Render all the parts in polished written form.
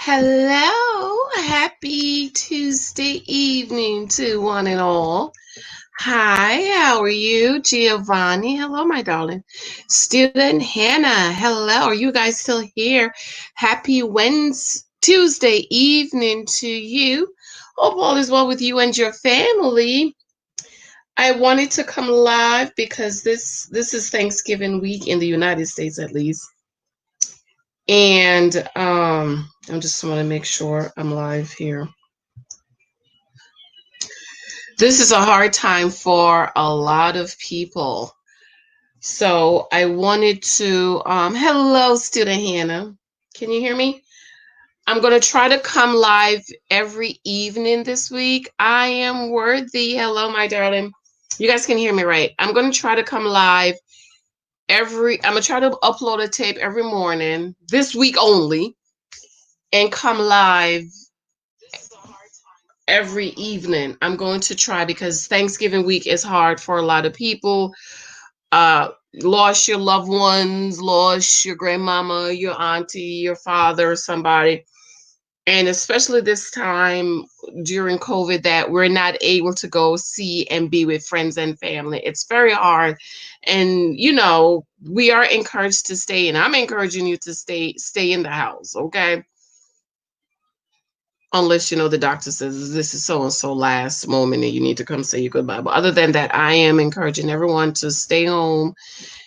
Hello, happy Tuesday evening to one and all. Hi, how are you, Giovanni? Hello, my darling. Student Hannah, hello. Are you guys still here? Happy Wednesday, Tuesday evening to you. Hope all is well with you and your family. I wanted to come live because this is Thanksgiving week in the United States, at least. And I just want to make sure I'm live here. This is a hard time for a lot of people. So I wanted to, hello, student Hannah. Can you hear me? I'm going to try to come live every evening this week. I am worthy. Hello, my darling. You guys can hear me, right? I'm going to try to come live I'm going to try to upload a tape every morning this week only and come live every evening. I'm going to try because Thanksgiving week is hard for a lot of people. Lost your loved ones, lost your grandmama, your auntie, your father, somebody. And especially this time during COVID that we're not able to go see and be with friends and family. It's very hard. And we are encouraged to stay, and I'm encouraging you to stay in the house, okay? Unless the doctor says this is so and so last moment and you need to come say your goodbye. But other than that, I am encouraging everyone to stay home,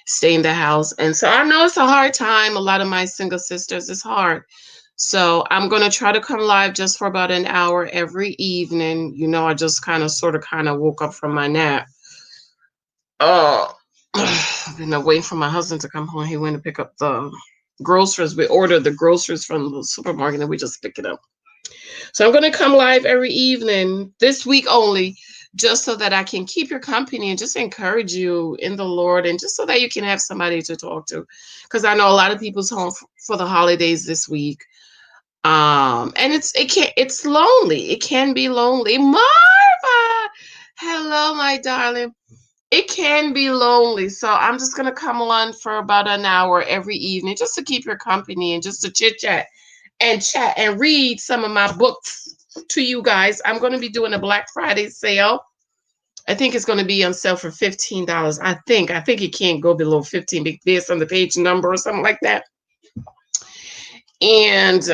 stay in the house. And so I know it's a hard time. A lot of my single sisters, it's hard. So I'm going to try to come live just for about an hour every evening. I just kind of woke up from my nap. I've been waiting for my husband to come home. He went to pick up the groceries. We ordered the groceries from the supermarket and we just pick it up. So I'm going to come live every evening this week only, just so that I can keep your company and just encourage you in the Lord, and just so that you can have somebody to talk to. Because I know a lot of people's home for the holidays this week. And it's lonely. It can be lonely. Marva, hello, my darling. It can be lonely. So I'm just going to come on for about an hour every evening just to keep your company and just to chit chat and read some of my books to you guys. I'm going to be doing a Black Friday sale. I think it's going to be on sale for $15. I think it can't go below 15 based on the page number or something like that. And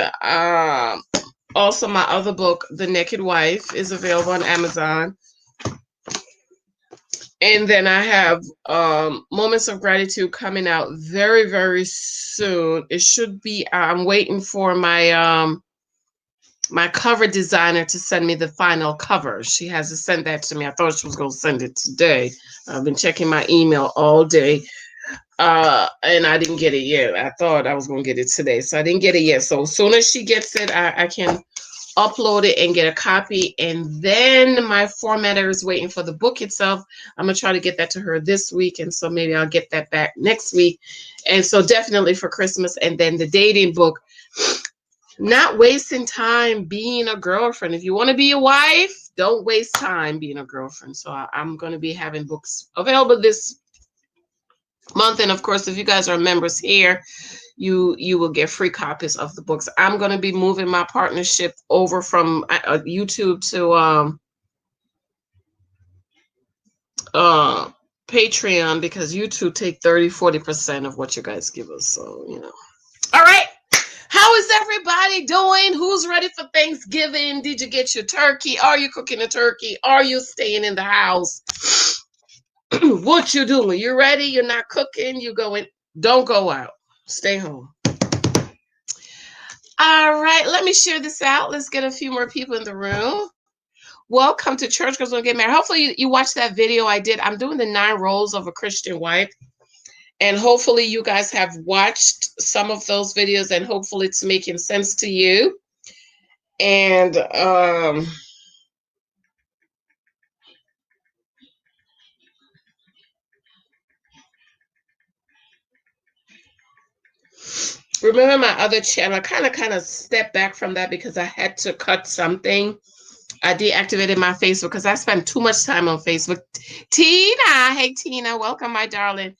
also my other book, The Naked Wife, is available on Amazon. And then I have Moments of Gratitude coming out very, very soon. It should be, I'm waiting for my my cover designer to send me the final cover. She hasn't sent that to me. I thought she was going to send it today. I've been checking my email all day. And I didn't get it yet. I thought I was going to get it today. So I didn't get it yet. So as soon as she gets it, I can upload it and get a copy. And then my formatter is waiting for the book itself. I'm going to try to get that to her this week. And so maybe I'll get that back next week. And so definitely for Christmas. And then the dating book, Not Wasting Time Being a Girlfriend. If you want to be a wife, don't waste time being a girlfriend. So I'm going to be having books available this month. And of course, if you guys are members here, you will get free copies of the books. I'm going to be moving my partnership over from YouTube to Patreon, because YouTube take 30-40% of what you guys give us. So all right, how is everybody doing? Who's ready for Thanksgiving? Did you get your turkey? Are you cooking a turkey? Are you staying in the house? What you doing? You ready? You're not cooking? You going? Don't go out. Stay home. All right, let me share this out. Let's get a few more people in the room. Welcome to Church Girls Gonna Get Married. Hopefully you watched that video I did. I'm doing the 9 roles of a Christian wife. And hopefully you guys have watched some of those videos, and hopefully it's making sense to you. And remember my other channel, I kind of stepped back from that because I had to cut something. I deactivated my Facebook because I spent too much time on Facebook. Tina, hey Tina, welcome, my darling.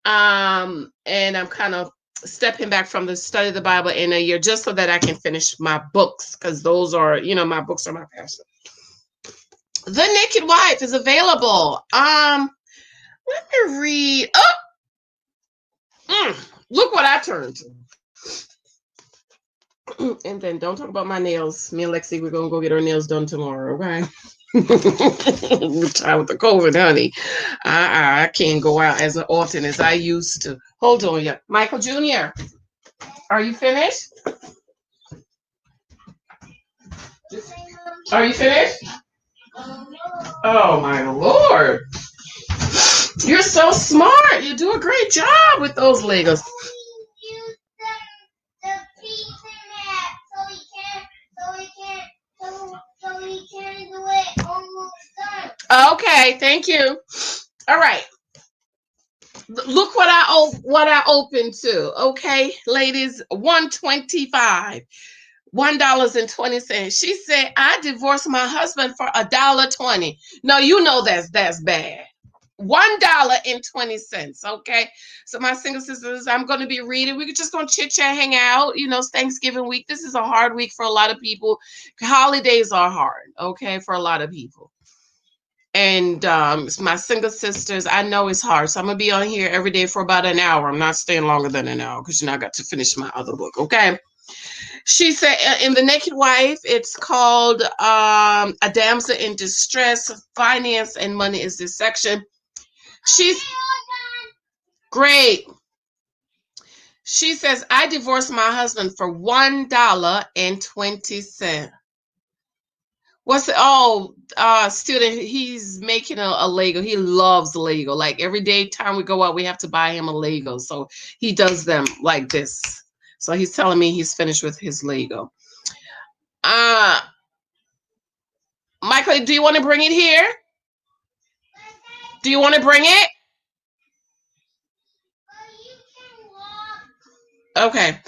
And I'm kind of stepping back from the study of the Bible in a year just so that I can finish my books, because those are, my books are my passion. The Naked Wife is available. Let me read. Look what I turned to. And then don't talk about my nails. Me and Lexi, we're gonna go get our nails done tomorrow, okay? We're tired with the COVID, honey. I can't go out as often as I used to. Hold on, yeah. Michael Jr., are you finished? Are you finished? Oh my Lord. You're so smart. You do a great job with those Legos. Okay, thank you. All right. Look what I opened to. Okay, ladies, 125. $1.20. She said, I divorced my husband for $1.20. No, you know that's bad. $1.20. Okay. So my single sisters, I'm going to be reading. We're just going to chit chat, hang out. It's Thanksgiving week. This is a hard week for a lot of people. Holidays are hard, okay, for a lot of people. And my single sisters, I know it's hard. So I'm going to be on here every day for about an hour. I'm not staying longer than an hour because I got to finish my other book, okay? She said in The Naked Wife, it's called A Damsel in Distress, Finance and Money is this section. She's great. She says, I divorced my husband for $1.20. What's it? Student, he's making a Lego. He loves Lego. Like every day time we go out, we have to buy him a Lego. So he does them like this. So he's telling me he's finished with his Lego. Michael, do you want to bring it here? Do you want to bring it? Okay.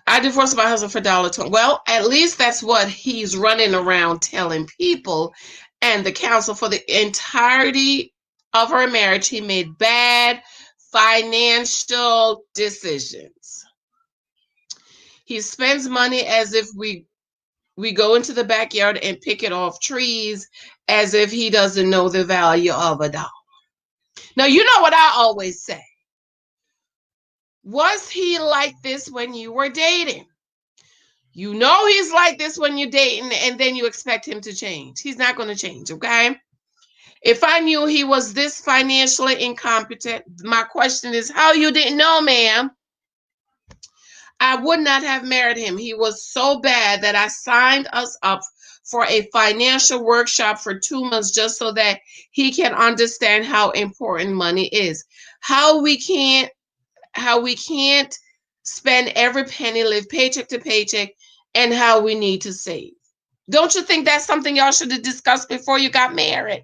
I divorced my husband for $1.20. Well, at least that's what he's running around telling people. And the counsel for the entirety of our marriage, he made bad financial decisions. He spends money as if we go into the backyard and pick it off trees, as if he doesn't know the value of a dollar. Now, you know what I always say. Was he like this when you were dating? You know he's like this when you're dating, and then you expect him to change. He's not going to change, okay? If I knew he was this financially incompetent, my question is, how you didn't know, ma'am? I would not have married him. He was so bad that I signed us up for a financial workshop for 2 months just so that he can understand how important money is. How we can't spend every penny, live paycheck to paycheck, and how we need to save. Don't you think that's something y'all should have discussed before you got married?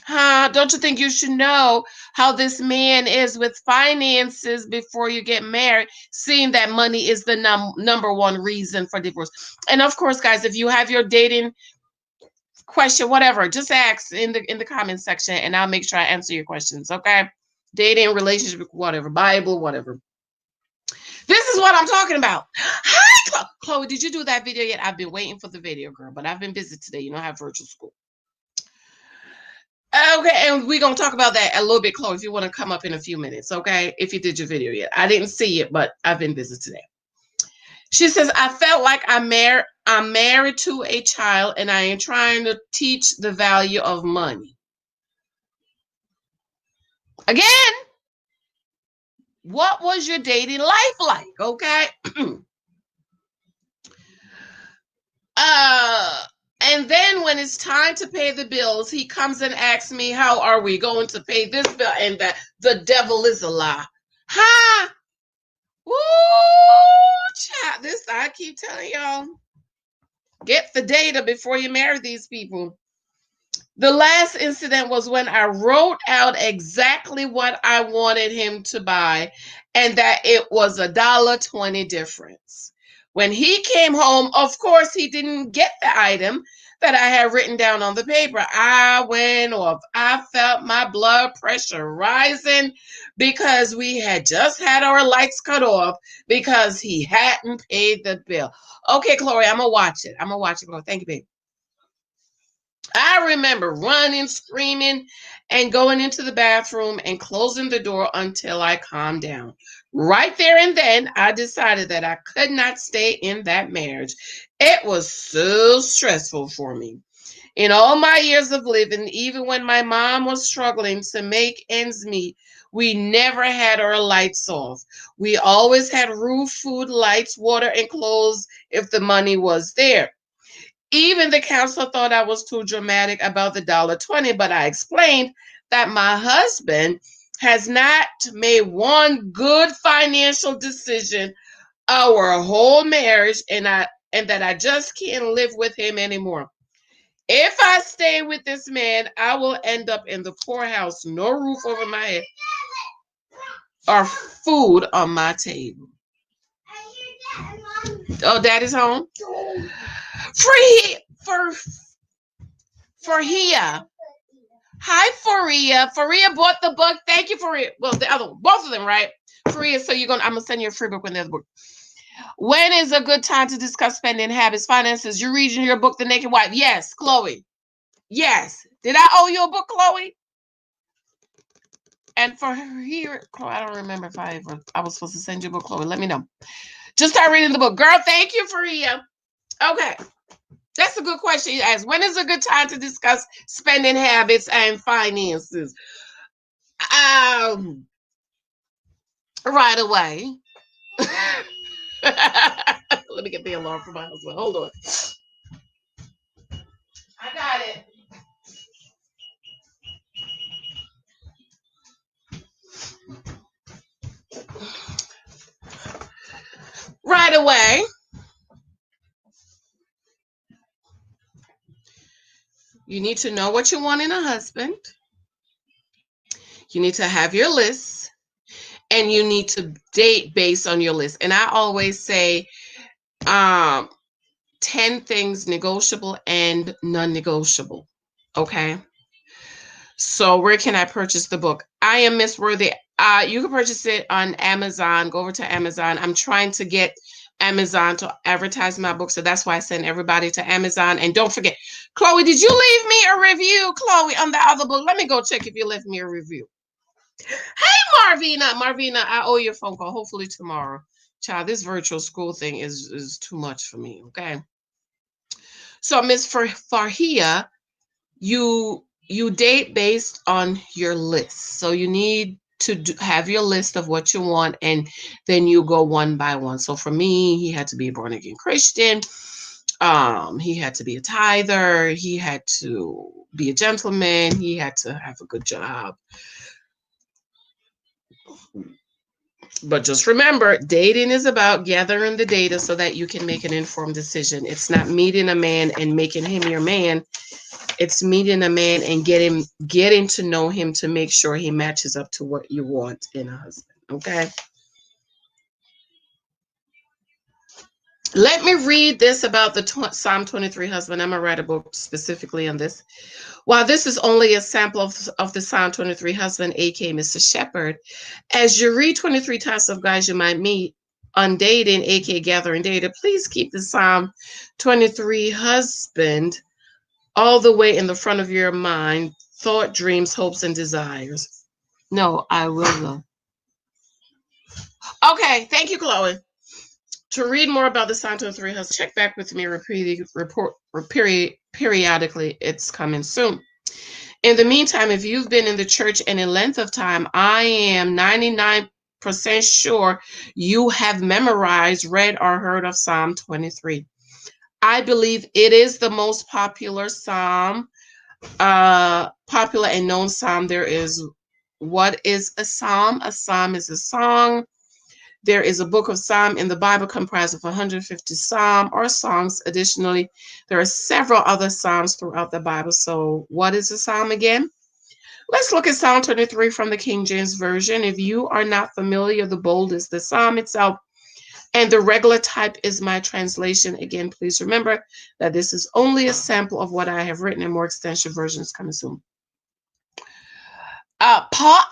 Huh? Don't you think you should know how this man is with finances before you get married, seeing that money is the number one reason for divorce? And of course, guys, if you have your dating question, whatever, just ask in the comment section and I'll make sure I answer your questions, okay? Dating, relationship, whatever, Bible, whatever. This is what I'm talking about. Hi, Chloe. Did you do that video yet? I've been waiting for the video, girl, but I've been busy today. I have virtual school. Okay, and we're going to talk about that a little bit, Chloe, if you want to come up in a few minutes, okay? If you did your video yet. I didn't see it, but I've been busy today. She says, I felt like I'm married to a child, and I am trying to teach the value of money. Again, what was your dating life like, okay? And then when it's time to pay the bills, he comes and asks me, how are we going to pay this bill? And that the devil is a lie. Ha! Woo! Child, this I keep telling y'all. Get the data before you marry these people. The last incident was when I wrote out exactly what I wanted him to buy, and that it was $1.20 difference. When he came home, of course, he didn't get the item that I had written down on the paper. I went off. I felt my blood pressure rising because we had just had our lights cut off because he hadn't paid the bill. Okay, Chloe, I'm going to watch it. I'm going to watch it. Thank you, babe. I remember running, screaming, and going into the bathroom and closing the door until I calmed down. Right there and then, I decided that I could not stay in that marriage. It was so stressful for me. In all my years of living, even when my mom was struggling to make ends meet, we never had our lights off. We always had roof, food, lights, water, and clothes if the money was there. Even the counselor thought I was too dramatic about the $1.20, but I explained that my husband has not made one good financial decision our whole marriage, and that I just can't live with him anymore. If I stay with this man, I will end up in the poorhouse, no roof over my head or food on my table. Oh, Daddy's home. Faria. Hi, Faria. Faria bought the book. Thank you, Faria. Well, the other, both of them, right? Faria, so I'm gonna send you a free book when there's a book. When is a good time to discuss spending habits, finances? You're reading your book, The Naked Wife. Yes, Chloe. Yes. Did I owe you a book, Chloe? And for here, Chloe, I don't remember if I was supposed to send you a book, Chloe. Let me know. Just start reading the book. Girl, thank you, Faria. Okay. That's a good question you asked. When is a good time to discuss spending habits and finances? Right away. Let me get the alarm for my husband. Hold on. I got it. Right away. You need to know what you want in a husband. You need to have your list. And you need to date based on your list. And I always say 10 things negotiable and non-negotiable. Okay. So where can I purchase the book? I Am Miss Worthy. You can purchase it on Amazon. Go over to Amazon. I'm trying to get Amazon to advertise my book. So that's why I send everybody to Amazon. And don't forget, Chloe, did you leave me a review, Chloe, on the other book? Let me go check if you left me a review. Hey, Marvina, I owe you a phone call. Hopefully tomorrow. Child, this virtual school thing is too much for me. Okay. So Miss Farhia, you date based on your list. So you need to have your list of what you want, and then you go one by one. So for me, he had to be a born again Christian. He had to be a tither. He had to be a gentleman. He had to have a good job. But just remember, dating is about gathering the data so that you can make an informed decision. It's not meeting a man and making him your man. It's meeting a man and getting to know him to make sure he matches up to what you want in a husband. Okay. Let me read this about the Psalm 23 husband. I'm going to write a book specifically on this. While this is only a sample of the Psalm 23 husband, aka Mr. Shepherd, as you read 23 types of guys you might meet on dating, aka gathering data, please keep the Psalm 23 husband all the way in the front of your mind, thought, dreams, hopes, and desires. No, I will. Okay, thank you, Chloe. To read more about the Psalm 23 husband, check back with me periodically. It's coming soon. In the meantime, if you've been in the church any length of time, I am 99% sure you have memorized, read, or heard of Psalm 23. I believe it is the most popular psalm, popular and known psalm there is. What is a psalm? A psalm is a song. There is a book of Psalm in the Bible comprised of 150 psalm or songs. Additionally, there are several other psalms throughout the Bible. So what is a psalm again? Let's look at Psalm 23 from the King James Version. If you are not familiar, the bold is the psalm itself. And the regular type is my translation. Again, please remember that this is only a sample of what I have written, and more extensive versions coming soon. Paul,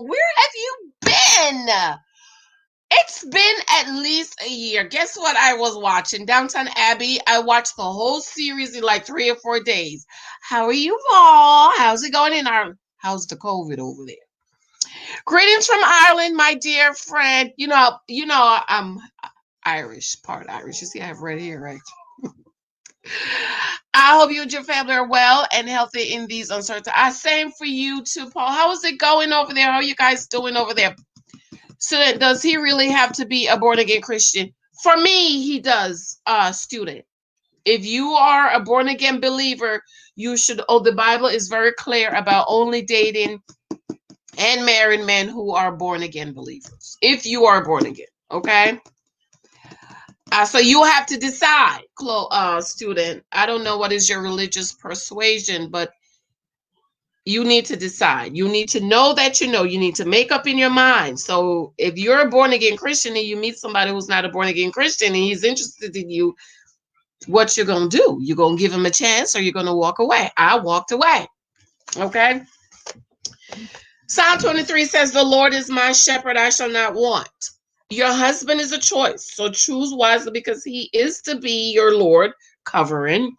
where have you been? It's been at least a year. Guess what I was watching? Downton Abbey. I watched the whole series in like 3 or 4 days. How are you, Paul? How's it going in Ireland? How's the COVID over there? Greetings from Ireland, my dear friend. I'm Irish, part Irish. You see, I have red hair, right? I hope you and your family are well and healthy in these uncertain times. Same for you too, Paul. How is it going over there? How are you guys doing over there? So does he really have to be a born again Christian? For me, he does, student. If you are a born again believer, you should. Oh, the Bible is very clear about only dating and married men who are born again believers. If you are born again, okay. So you have to decide, student. I don't know what is your religious persuasion, but you need to decide. You need to know that you know. You need to make up in your mind. So if you're a born again Christian and you meet somebody who's not a born again Christian and he's interested in you, what you're going to do? You're going to give him a chance or you're going to walk away. I walked away. Okay. Psalm 23 says, the Lord is my shepherd, I shall not want. Your husband is a choice, so choose wisely because he is to be your Lord, covering,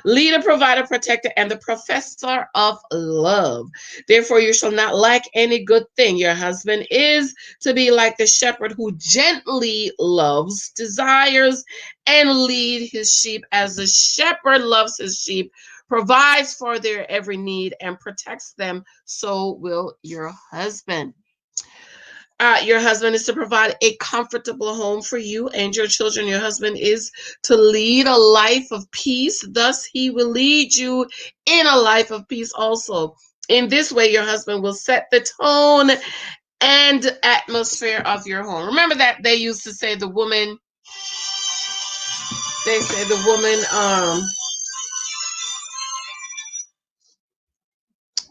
leader, provider, protector, and the professor of love. Therefore, you shall not lack any good thing. Your husband is to be like the shepherd who gently loves, desires, and lead his sheep as the shepherd loves his sheep, provides for their every need, and protects them. So will your husband. Your husband is to provide a comfortable home for you and your children. Your husband is to lead a life of peace. Thus, he will lead you in a life of peace also. In this way, your husband will set the tone and atmosphere of your home. Remember that they used to say the woman,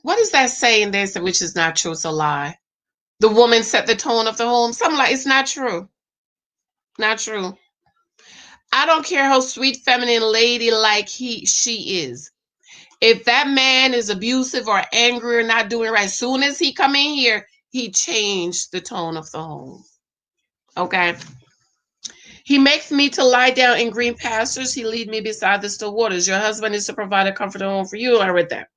what is that saying they said, which is not true, it's a lie. The woman set the tone of the home. Something like, it's not true. Not true. I don't care how sweet, feminine, lady like she is. If that man is abusive or angry or not doing right, as soon as he come in here, he changed the tone of the home. Okay. He makes me to lie down in green pastures. He lead me beside the still waters. Your husband is to provide a comfortable home for you. I read that.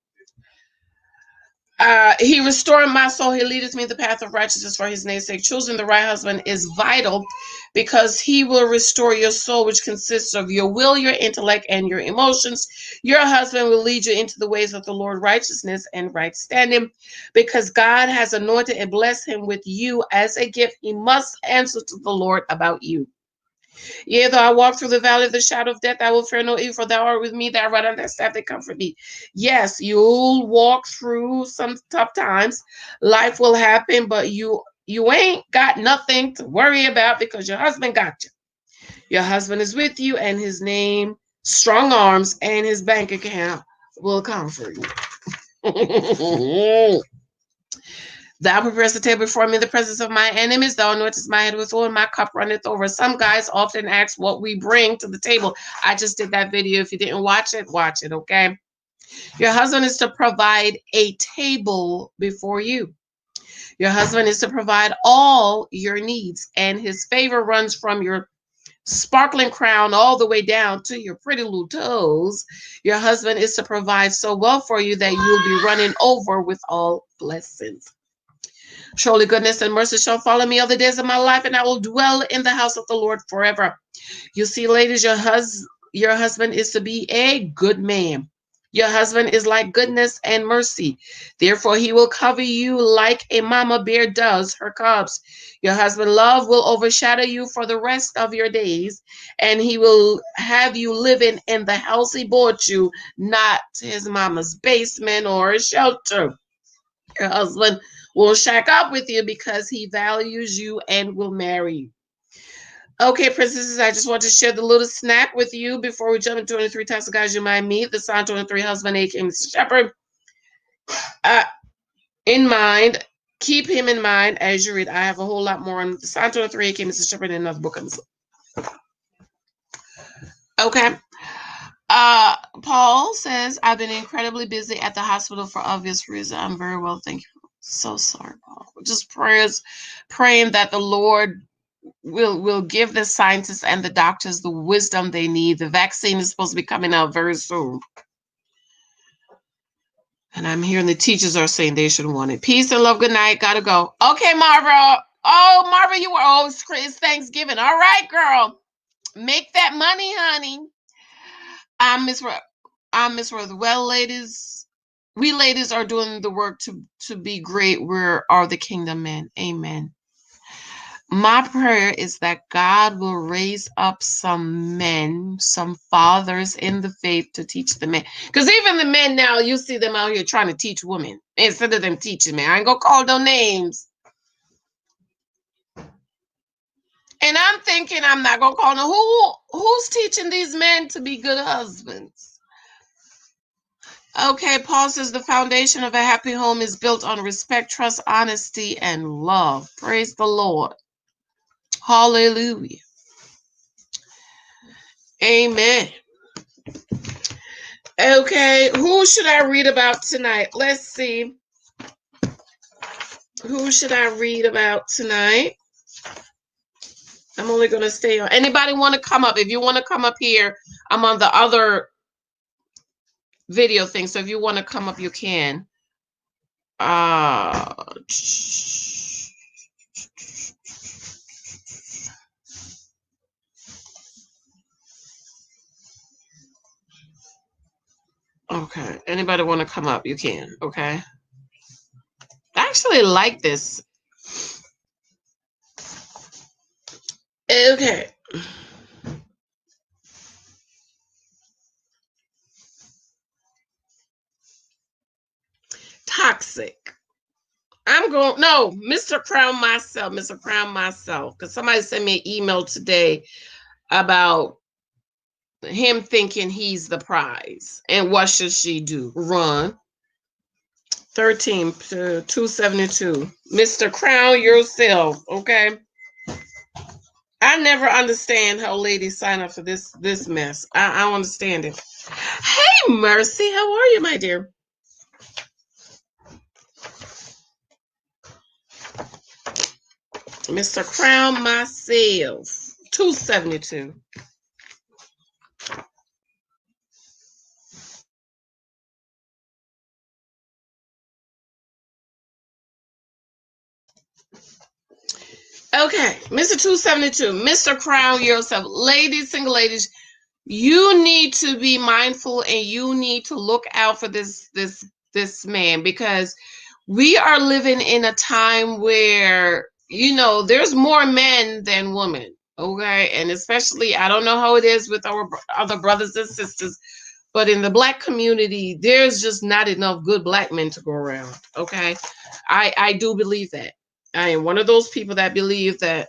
He restored my soul. He leadeth me in the path of righteousness for his name's sake. Choosing the right husband is vital because he will restore your soul, which consists of your will, your intellect, and your emotions. Your husband will lead you into the ways of the Lord, righteousness and right standing. Because God has anointed and blessed him with you as a gift, he must answer to the Lord about you. Yea, though I walk through the valley of the shadow of death, I will fear no evil, for thou art with me, thy rod and thy staff, they comfort me. Yes, you'll walk through some tough times. Life will happen, but you ain't got nothing to worry about because your husband got you. Your husband is with you, and his name, strong arms, and his bank account will comfort you. Thou preparest a table before me in the presence of my enemies. Thou anointest my head with oil, and my cup runneth over. Some guys often ask what we bring to the table. I just did that video. If you didn't watch it, okay? Your husband is to provide a table before you. Your husband is to provide all your needs, and his favor runs from your sparkling crown all the way down to your pretty little toes. Your husband is to provide so well for you that you'll be running over with all blessings. Surely goodness and mercy shall follow me all the days of my life, and I will dwell in the house of the Lord forever. You see, ladies, your husband is to be a good man. Your husband is like goodness and mercy. Therefore, he will cover you like a mama bear does her cubs. Your husband's love will overshadow you for the rest of your days, and he will have you living in the house he bought you, not his mama's basement or a shelter. Your husband will shack up with you because he values you and will marry you. Okay, princesses, I just want to share the little snap with you before we jump into 23 types of guys you might meet. The Psalm 23 husband, aka Shepherd. In mind, Keep him in mind as you read. I have a whole lot more on Psalm 23 came as a shepherd in another book. Okay. Paul says, I've been incredibly busy at the hospital for obvious reasons. I'm very well, thank you. So sorry, Paul. Just praying that the Lord will give the scientists and the doctors the wisdom they need. The vaccine is supposed to be coming out very soon. And I'm hearing the teachers are saying they should want it. Peace and love. Good night. Gotta go. Okay, Marva. Oh, Marva, you were it's Thanksgiving. All right, girl. Make that money, honey. I'm Miss Rose. Well, ladies, we ladies are doing the work to be great. We are the kingdom men. Amen. My prayer is that God will raise up some men, some fathers in the faith to teach the men. Because even the men now, you see them out here trying to teach women instead of them teaching men. I ain't gonna call no names. And I'm thinking I'm not gonna call no who's teaching these men to be good husbands. Okay, Paul says the foundation of a happy home is built on respect, trust, honesty, and love. Praise the Lord. Hallelujah. Amen. Okay, who should I read about tonight? Let's see. Who should I read about tonight? I'm only going to stay on. Anybody want to come up? If you want to come up here, I'm on the other video thing. So if you want to come up, you can. Okay. Anybody want to come up? You can. Okay. I actually like this. Okay. Toxic. I'm going, no, Mr. Crown myself, because somebody sent me an email today about him thinking he's the prize. And what should she do? Run. 13 to 272. Mr. Crown yourself, okay? I never understand how ladies sign up for this mess. I don't understand it. Hey, Mercy, how are you, my dear? Mr. Crown myself. 272. Okay, Mr. 272, Mr. Crown yourself. Ladies, single ladies, you need to be mindful and you need to look out for this man, because we are living in a time where, you know, there's more men than women. Okay, and especially, I don't know how it is with our other brothers and sisters, but in the Black community, there's just not enough good Black men to go around. Okay, I do believe that. I am one of those people that believe that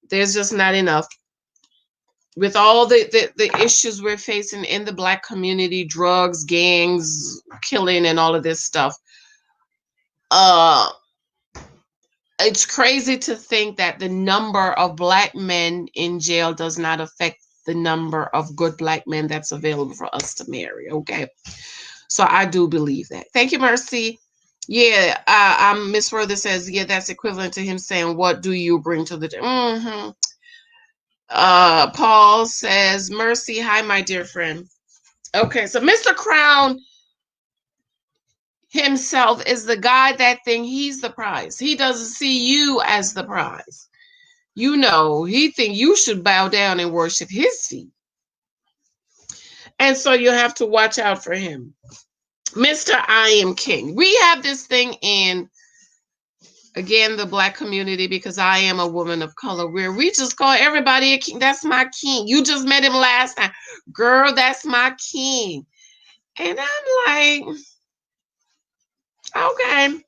there's just not enough. With all the issues we're facing in the Black community, drugs, gangs, killing, and all of this stuff, it's crazy to think that the number of Black men in jail does not affect the number of good Black men that's available for us to marry. Okay, so I do believe that. Thank you, Mercy. Yeah, Miss Ruther says, yeah, that's equivalent to him saying, what do you bring to the mm-hmm. Paul says, Mercy, hi, my dear friend. Okay, so Mr. Crown himself is the guy that thinks he's the prize. He doesn't see you as the prize. You know, he thinks you should bow down and worship his feet. And so you have to watch out for him. Mr. I am king. We have this thing in, again, the Black community, because I am a woman of color, where we just call everybody a king. That's my king. You just met him last time. Girl, that's my king. And I'm like, okay.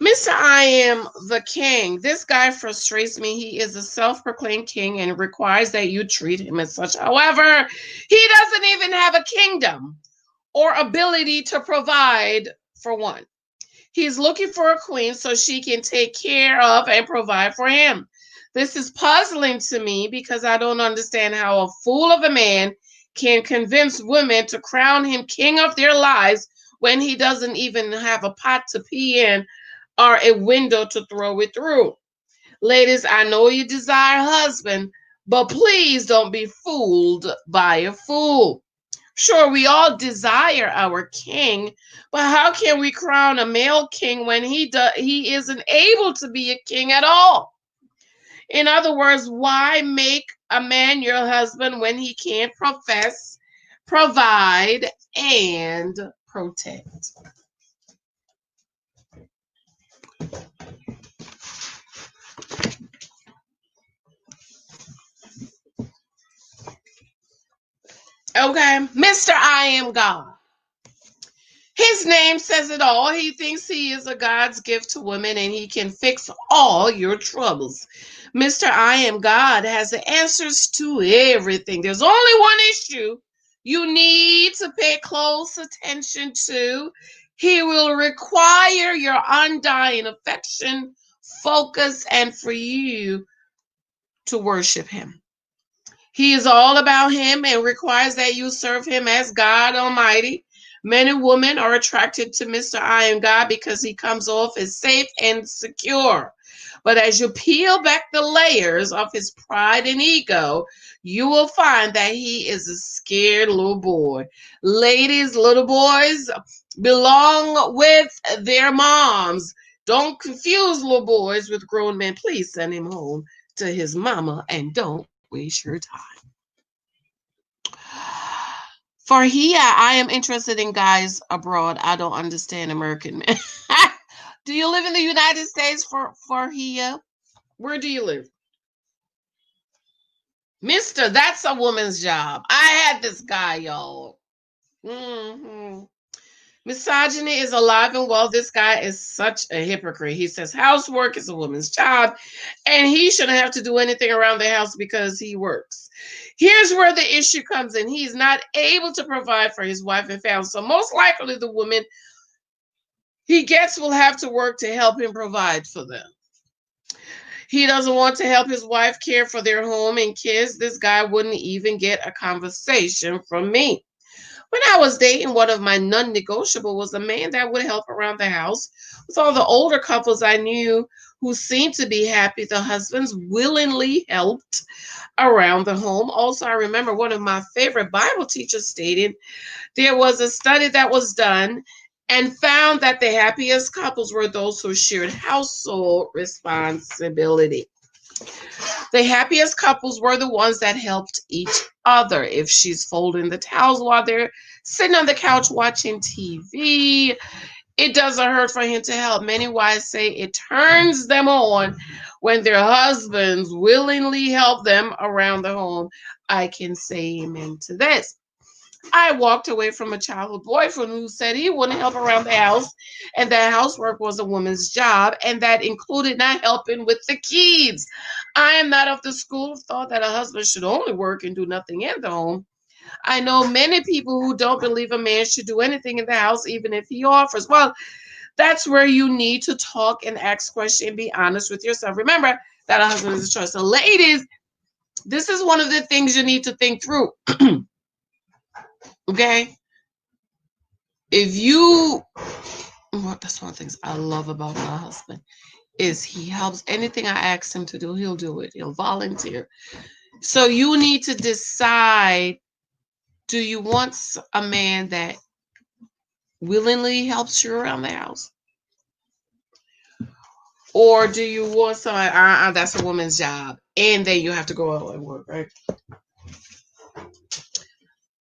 Mr. I am the king. This guy frustrates me. He is a self-proclaimed king and requires that you treat him as such. However, he doesn't even have a kingdom or ability to provide for one. He's looking for a queen so she can take care of and provide for him. This is puzzling to me because I don't understand how a fool of a man can convince women to crown him king of their lives when he doesn't even have a pot to pee in or a window to throw it through. Ladies, I know you desire a husband, but please don't be fooled by a fool. Sure, we all desire our king, but how can we crown a male king when he isn't able to be a king at all? In other words, why make a man your husband when he can't profess, provide, and protect? Okay, Mr. I am God. His name says it all. He thinks he is a God's gift to women and he can fix all your troubles. Mr. I am God has the answers to everything. There's only one issue you need to pay close attention to. He will require your undying affection, focus, and for you to worship him. He is all about him and requires that you serve him as God Almighty. Men and women are attracted to Mr. I Am God because he comes off as safe and secure. But as you peel back the layers of his pride and ego, you will find that he is a scared little boy. Ladies, little boys belong with their moms. Don't confuse little boys with grown men. Please send him home to his mama and don't waste your time. For here, I am interested in guys abroad. I don't understand American men. Do you live in the United States for here? Where do you live? Mister, that's a woman's job. I had this guy, y'all. Mm-hmm. Misogyny is alive and well. This guy is such a hypocrite. He says housework is a woman's job and he shouldn't have to do anything around the house because he works. Here's where the issue comes in. He's not able to provide for his wife and family. So most likely the woman he gets will have to work to help him provide for them. He doesn't want to help his wife care for their home and kids. This guy wouldn't even get a conversation from me. When I was dating, one of my non-negotiable was a man that would help around the house. With all the older couples I knew who seemed to be happy, the husbands willingly helped around the home. Also, I remember one of my favorite Bible teachers stated there was a study that was done and found that the happiest couples were those who shared household responsibility. The happiest couples were the ones that helped each other. If she's folding the towels while they're sitting on the couch watching TV, it doesn't hurt for him to help. Many wives say it turns them on when their husbands willingly help them around the home. I can say amen to this. I walked away from a childhood boyfriend who said he wouldn't help around the house and that housework was a woman's job and that included not helping with the kids. I am not of the school of thought that a husband should only work and do nothing in the home. I know many people who don't believe a man should do anything in the house, even if he offers. Well, that's where you need to talk and ask questions and be honest with yourself. Remember that a husband is a choice. So, ladies, this is one of the things you need to think through. Okay? If you, well, that's one of the things I love about my husband is he helps anything I ask him to do, he'll do it. He'll volunteer. So you need to decide, do you want a man that willingly helps you around the house? Or do you want somebody, that's a woman's job. And then you have to go out and work, right?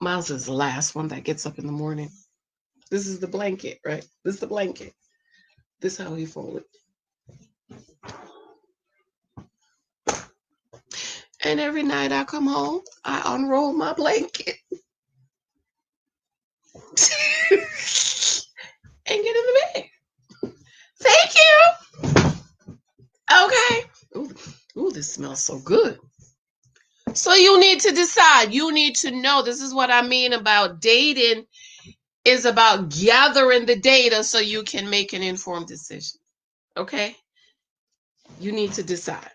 Miles is the last one that gets up in the morning. This is the blanket, right? This is the blanket. This is how he folded. And every night I come home, I unroll my blanket and get in the bed. Thank you. Okay. Ooh, this smells so good. So you need to decide. You need to know. This is what I mean about dating is about gathering the data so you can make an informed decision. Okay? You need to decide.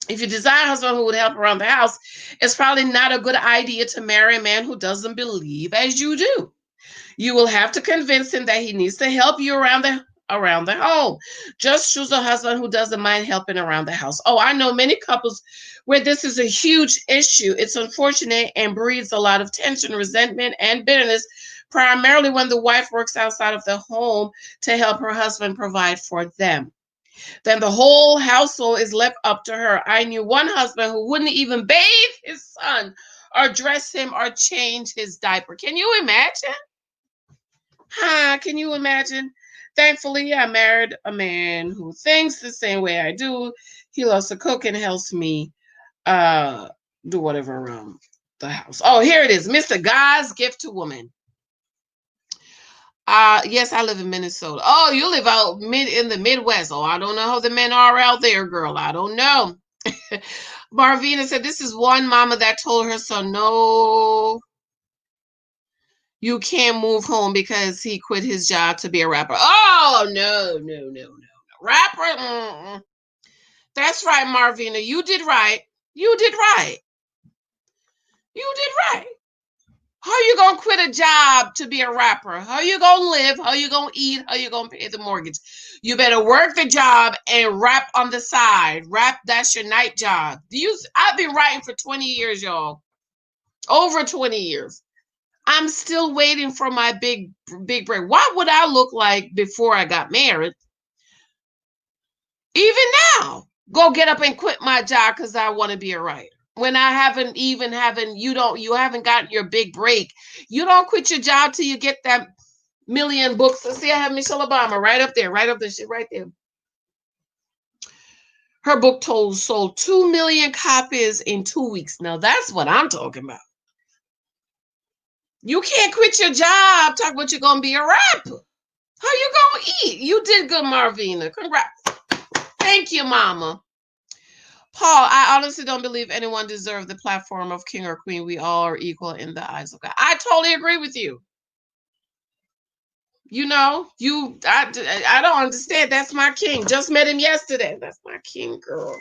If you desire a husband who would help around the house, it's probably not a good idea to marry a man who doesn't believe as you do. You will have to convince him that he needs to help you around the home. Just choose a husband who doesn't mind helping around the house. Oh, I know many couples where this is a huge issue. It's unfortunate and breeds a lot of tension, resentment, and bitterness, primarily when the wife works outside of the home to help her husband provide for them. Then the whole household is left up to her. I knew one husband who wouldn't even bathe his son or dress him or change his diaper. Can you imagine? Can you imagine? Thankfully, I married a man who thinks the same way I do. He loves to cook and helps me do whatever around the house. Oh, here it is. Mr. God's gift to woman. Yes, I live in Minnesota. Oh, you live out in the Midwest. Oh, I don't know how the men are out there, girl. I don't know. Marvina said this is one mama that told her son, no, you can't move home because he quit his job to be a rapper. Oh, no. Rapper? Mm-mm. That's right, Marvina. You did right. You did right. How you gonna quit a job to be a rapper? How you gonna live? How you gonna eat? How you gonna pay the mortgage? You better work the job and rap on the side. Rap, that's your night job. I've been writing for 20 years, y'all. Over 20 years. I'm still waiting for my big break. What would I look like before I got married? Even now, go get up and quit my job because I want to be a writer. When I haven't you haven't gotten your big break. You don't quit your job till you get that million books. Let's see, I have Michelle Obama right up there, shit right there. Her book sold 2 million copies in 2 weeks. Now that's what I'm talking about. You can't quit your job. Talk about you're gonna be a rapper. How you gonna eat? You did good, Marvina. Congrats. Thank you, Mama. Paul, I honestly don't believe anyone deserves the platform of king or queen. We all are equal in the eyes of God. I totally agree with you. You know, I don't understand. That's my king. Just met him yesterday. That's my king, girl.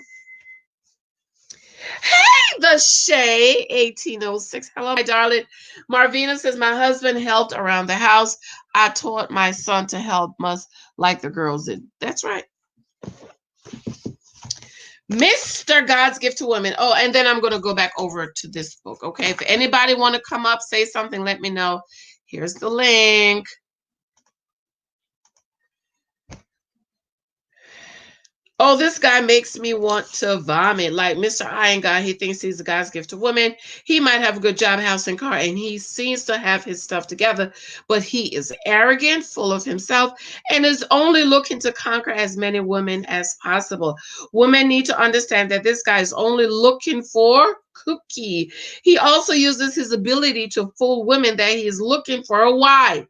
Hey, the Shay 1806. Hello, my darling. Marvina says my husband helped around the house. I taught my son to help us like the girls did. That's right. Mr. God's Gift to Women. Oh, and then I'm going to go back over to this book. Okay. If anybody want to come up, say something, let me know. Here's the link. Oh, this guy makes me want to vomit. Like Mr. Iron Guy, he thinks he's a God's gift to women. He might have a good job, house, and car, and he seems to have his stuff together, but he is arrogant, full of himself, and is only looking to conquer as many women as possible. Women need to understand that this guy is only looking for cookie. He also uses his ability to fool women that he is looking for a wife.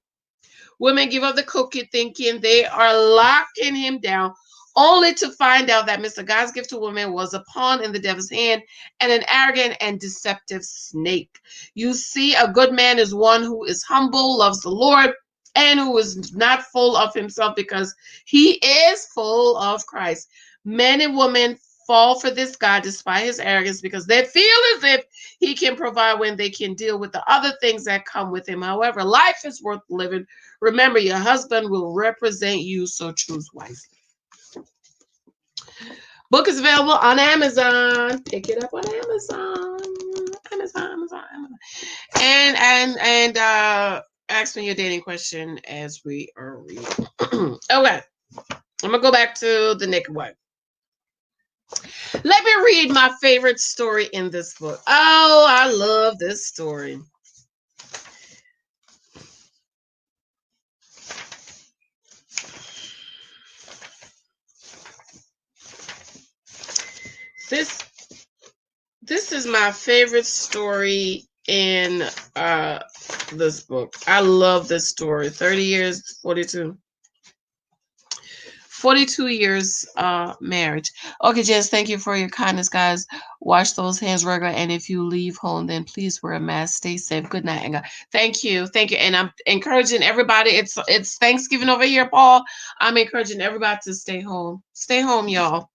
Women give up the cookie thinking they are locking him down, only to find out that Mr. God's gift to women was a pawn in the devil's hand and an arrogant and deceptive snake. You see, a good man is one who is humble, loves the Lord, and who is not full of himself because he is full of Christ. Men and women fall for this guy despite his arrogance because they feel as if he can provide when they can deal with the other things that come with him. However, life is worth living. Remember, your husband will represent you, so choose wisely. Book is available on Amazon. Pick it up on Amazon. And ask me your dating question as we are reading. Okay. I'm gonna go back to the naked wife. Let me read my favorite story in this book. Oh, I love this story. This is my favorite story in this book. I love this story. 30 years, 42. 42 years marriage. Okay, Jess, thank you for your kindness, guys. Wash those hands regular, and if you leave home, then please wear a mask. Stay safe. Good night, and God. Thank you, thank you. And I'm encouraging everybody. It's Thanksgiving over here, Paul. I'm encouraging everybody to stay home. Stay home, y'all.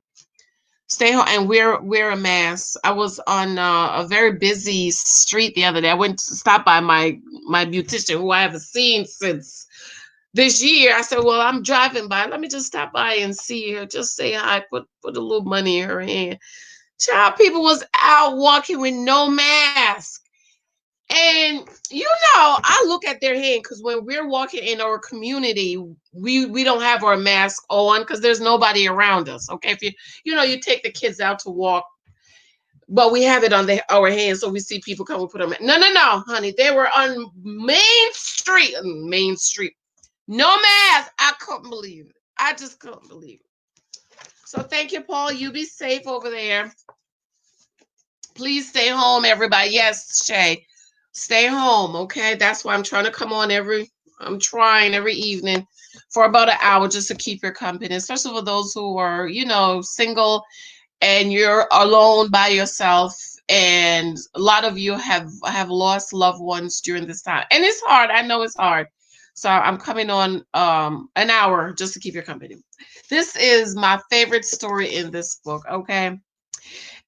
Stay home and wear a mask. I was on a very busy street the other day. I went to stop by my beautician, who I haven't seen since this year. I said, well, I'm driving by. Let me just stop by and see her. Just say hi. Put a little money in her hand. Child, people was out walking with no mask. And I look at their hand because when we're walking in our community, we don't have our mask on because there's nobody around us. Okay, if you take the kids out to walk, but we have it on our hands, so we see people come and put them. No, honey, they were on Main Street, no mask. I couldn't believe it. I just couldn't believe it. So thank you, Paul. You be safe over there. Please stay home, everybody. Yes, Shay. Stay home, okay? That's why I'm trying to come on I'm trying every evening for about an hour just to keep your company, especially for those who are, single and you're alone by yourself. And a lot of you have lost loved ones during this time. And it's hard. I know it's hard. So I'm coming on an hour just to keep your company. This is my favorite story in this book, okay?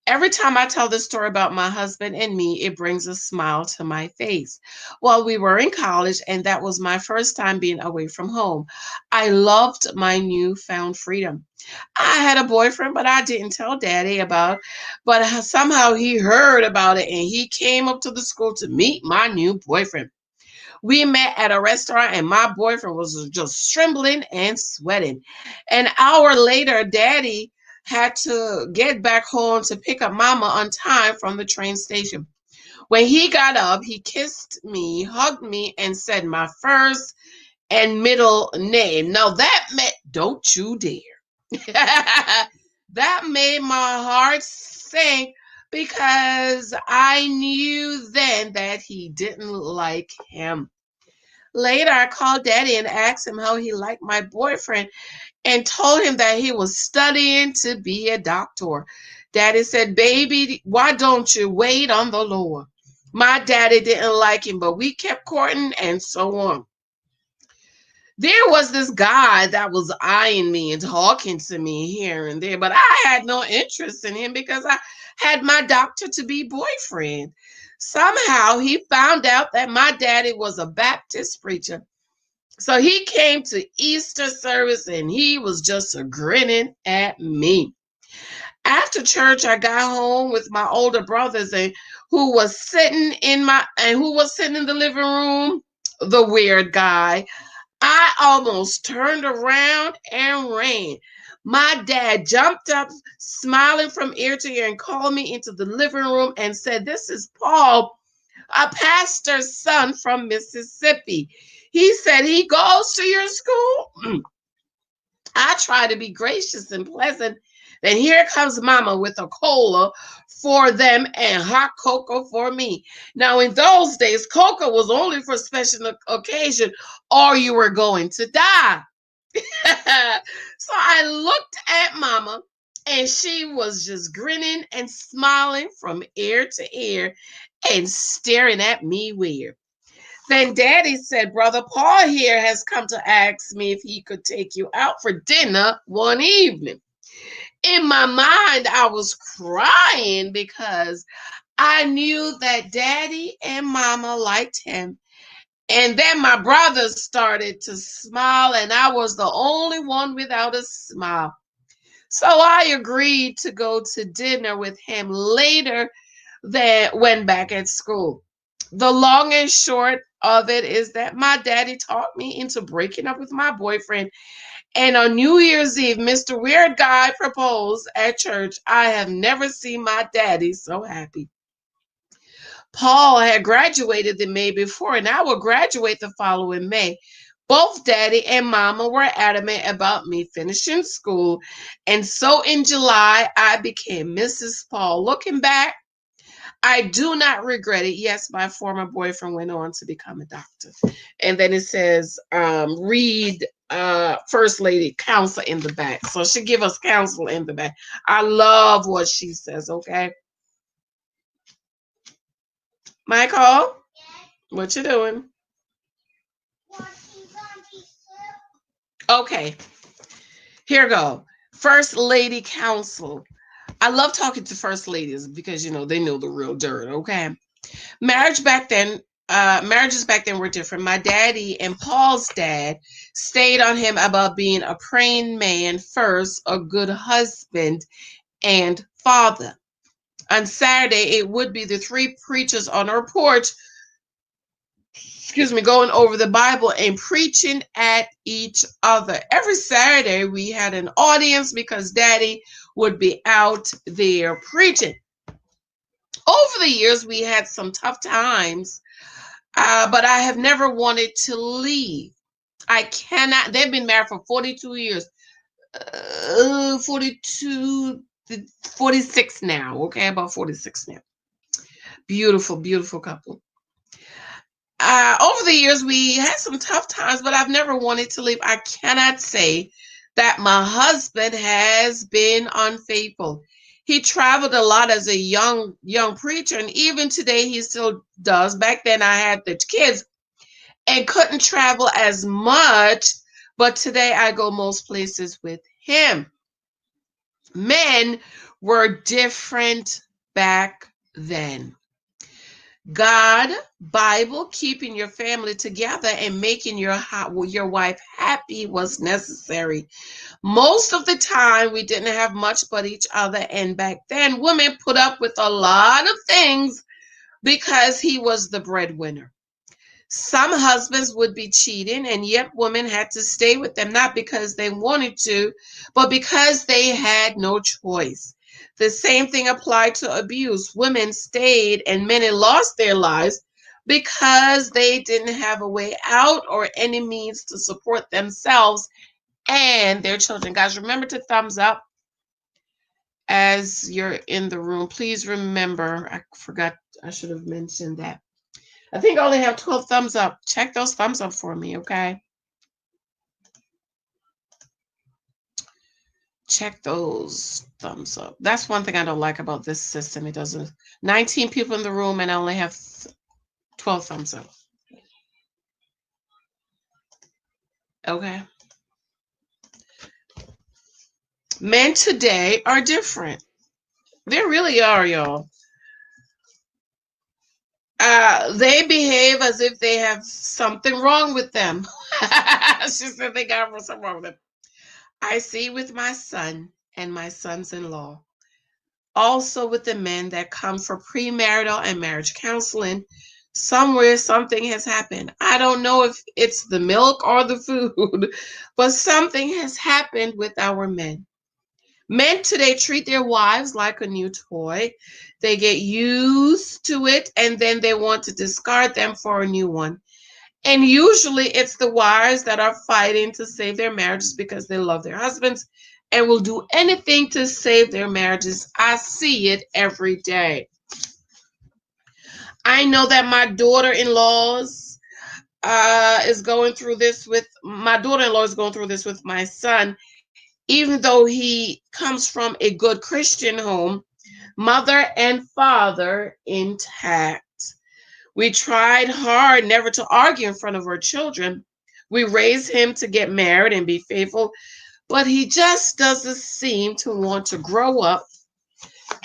Every time I tell this story about my husband and me, it brings a smile to my face. Well, we were in college, and that was my first time being away from home. I loved my newfound freedom. I had a boyfriend, but I didn't tell Daddy about it. But somehow he heard about it, and he came up to the school to meet my new boyfriend. We met at a restaurant, and my boyfriend was just trembling and sweating. An hour later, Daddy had to get back home to pick up Mama on time from the train station. When he got up, he kissed me, hugged me, and said my first and middle name. Now that meant don't you dare. That made my heart sink because I knew then that he didn't like him. Later, I called Daddy and asked him how he liked my boyfriend and told him that he was studying to be a doctor. Daddy said, baby, why don't you wait on the Lord? My daddy didn't like him, but we kept courting and so on. There was this guy that was eyeing me and talking to me here and there, but I had no interest in him because I had my doctor to be boyfriend. Somehow he found out that my daddy was a Baptist preacher. So he came to Easter service and he was just grinning at me. After church, I got home with my older brothers and who was sitting in the living room, the weird guy. I almost turned around and ran. My dad jumped up, smiling from ear to ear, and called me into the living room and said, this is Paul, a pastor's son from Mississippi. He said he goes to your school. I try to be gracious and pleasant. Then here comes Mama with a cola for them and hot cocoa for me. Now, in those days, cocoa was only for special occasion or you were going to die. So I looked at Mama and she was just grinning and smiling from ear to ear and staring at me weird. Then Daddy said, Brother Paul here has come to ask me if he could take you out for dinner one evening. In my mind, I was crying because I knew that Daddy and Mama liked him. And then my brothers started to smile, and I was the only one without a smile. So I agreed to go to dinner with him later than when back at school. The long and short of it is that my daddy talked me into breaking up with my boyfriend. And on New Year's Eve, Mr. Weird Guy proposed at church. I have never seen my daddy so happy. Paul had graduated the May before, and I would graduate the following May. Both Daddy and Mama were adamant about me finishing school, and so in July, I became Mrs. Paul. Looking back, I do not regret it. Yes, my former boyfriend went on to become a doctor. And then it says, read first lady counsel in the back. So she give us counsel in the back. I love what she says, okay? Michael, what you doing? Okay, here go. First lady counsel. I love talking to first ladies because they know the real dirt, okay? Marriage back then, marriages back then were different. My daddy and Paul's dad stayed on him about being a praying man first, a good husband and father. On Saturday, it would be the three preachers on our porch, going over the Bible and preaching at each other. Every Saturday, we had an audience because daddy would be out there preaching. Over the years, we had some tough times, but I have never wanted to leave. I cannot. They've been married for 42 years. 42, 46 now. Okay, about 46 now. Beautiful, beautiful couple. Over the years, we had some tough times, but I've never wanted to leave. I cannot say that my husband has been unfaithful. He traveled a lot as a young preacher, and even today he still does. Back then I had the kids and couldn't travel as much, but today I go most places with him. Men were different back then. God, Bible, keeping your family together and making your wife happy was necessary. Most of the time, we didn't have much but each other, and back then, women put up with a lot of things because he was the breadwinner. Some husbands would be cheating, and yet women had to stay with them, not because they wanted to, but because they had no choice. The same thing applied to abuse. Women stayed, and many lost their lives because they didn't have a way out or any means to support themselves and their children. Guys, remember to thumbs up as you're in the room. Please remember, I forgot, I should have mentioned that. I think I only have 12 thumbs up. Check those thumbs up for me, okay? Check those thumbs up. That's one thing I don't like about this system. It doesn't. 19 people in the room and I only have 12 thumbs up. Okay. Men today are different. They really are, y'all. They behave as if they have something wrong with them. She said they got something wrong with them. I see with my son and my sons-in-law. Also with the men that come for premarital and marriage counseling. Somewhere something has happened. I don't know if it's the milk or the food, but something has happened with our men. Men today treat their wives like a new toy. They get used to it and then they want to discard them for a new one. And usually it's the wives that are fighting to save their marriages because they love their husbands and will do anything to save their marriages. I see it every day. I know that my daughter-in-law's is going through this with my daughter-in-law is going through this with my son. Even though he comes from a good Christian home, mother and father intact. We tried hard never to argue in front of our children. We raised him to get married and be faithful, but he just doesn't seem to want to grow up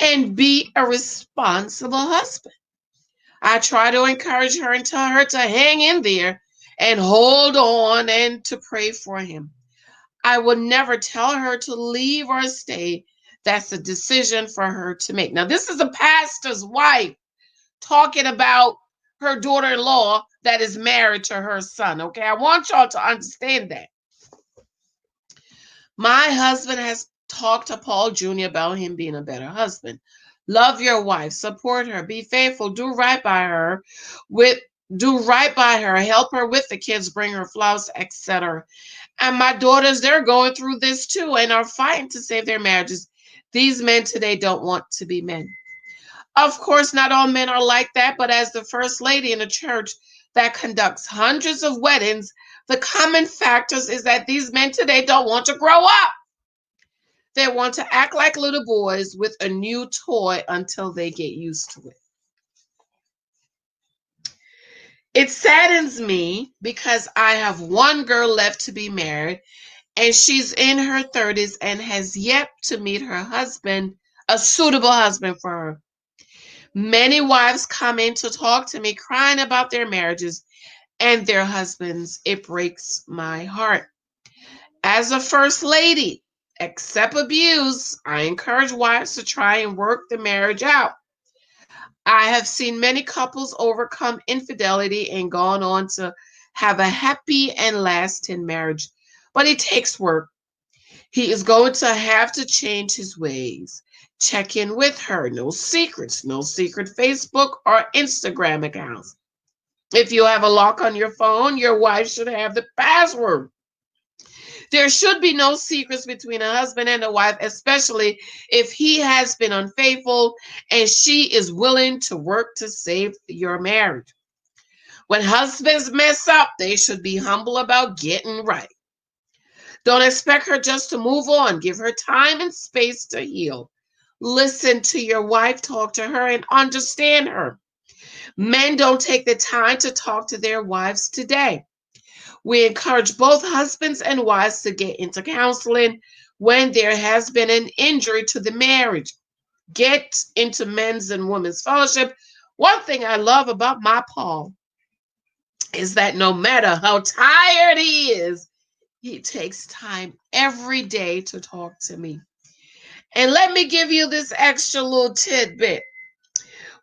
and be a responsible husband. I try to encourage her and tell her to hang in there and hold on and to pray for him. I will never tell her to leave or stay. That's a decision for her to make. Now, this is a pastor's wife talking about her daughter-in-law that is married to her son, okay? I want y'all to understand that. My husband has talked to Paul Jr. about him being a better husband. Love your wife, support her, be faithful, do right by her, help her with the kids, bring her flowers, etc. And my daughters, they're going through this too and are fighting to save their marriages. These men today don't want to be men. Of course, not all men are like that, but as the first lady in the church, that conducts hundreds of weddings, the common factors is that these men today don't want to grow up. They want to act like little boys with a new toy until they get used to it. It saddens me because I have one girl left to be married, and she's in her 30s and has yet to meet her husband, a suitable husband for her. Many wives come in to talk to me crying about their marriages and their husbands. It breaks my heart. As a first lady, accept abuse. I encourage wives to try and work the marriage out. I have seen many couples overcome infidelity and gone on to have a happy and lasting marriage, but it takes work. He is going to have to change his ways. Check in with her. No secrets, no secret Facebook or Instagram accounts. If you have a lock on your phone, your wife should have the password. There should be no secrets between a husband and a wife, especially if he has been unfaithful and she is willing to work to save your marriage. When husbands mess up, they should be humble about getting right. Don't expect her just to move on. Give her time and space to heal. Listen to your wife, talk to her, and understand her. Men don't take the time to talk to their wives today. We encourage both husbands and wives to get into counseling when there has been an injury to the marriage. Get into men's and women's fellowship. One thing I love about my Paul is that no matter how tired he is, he takes time every day to talk to me. And let me give you this extra little tidbit.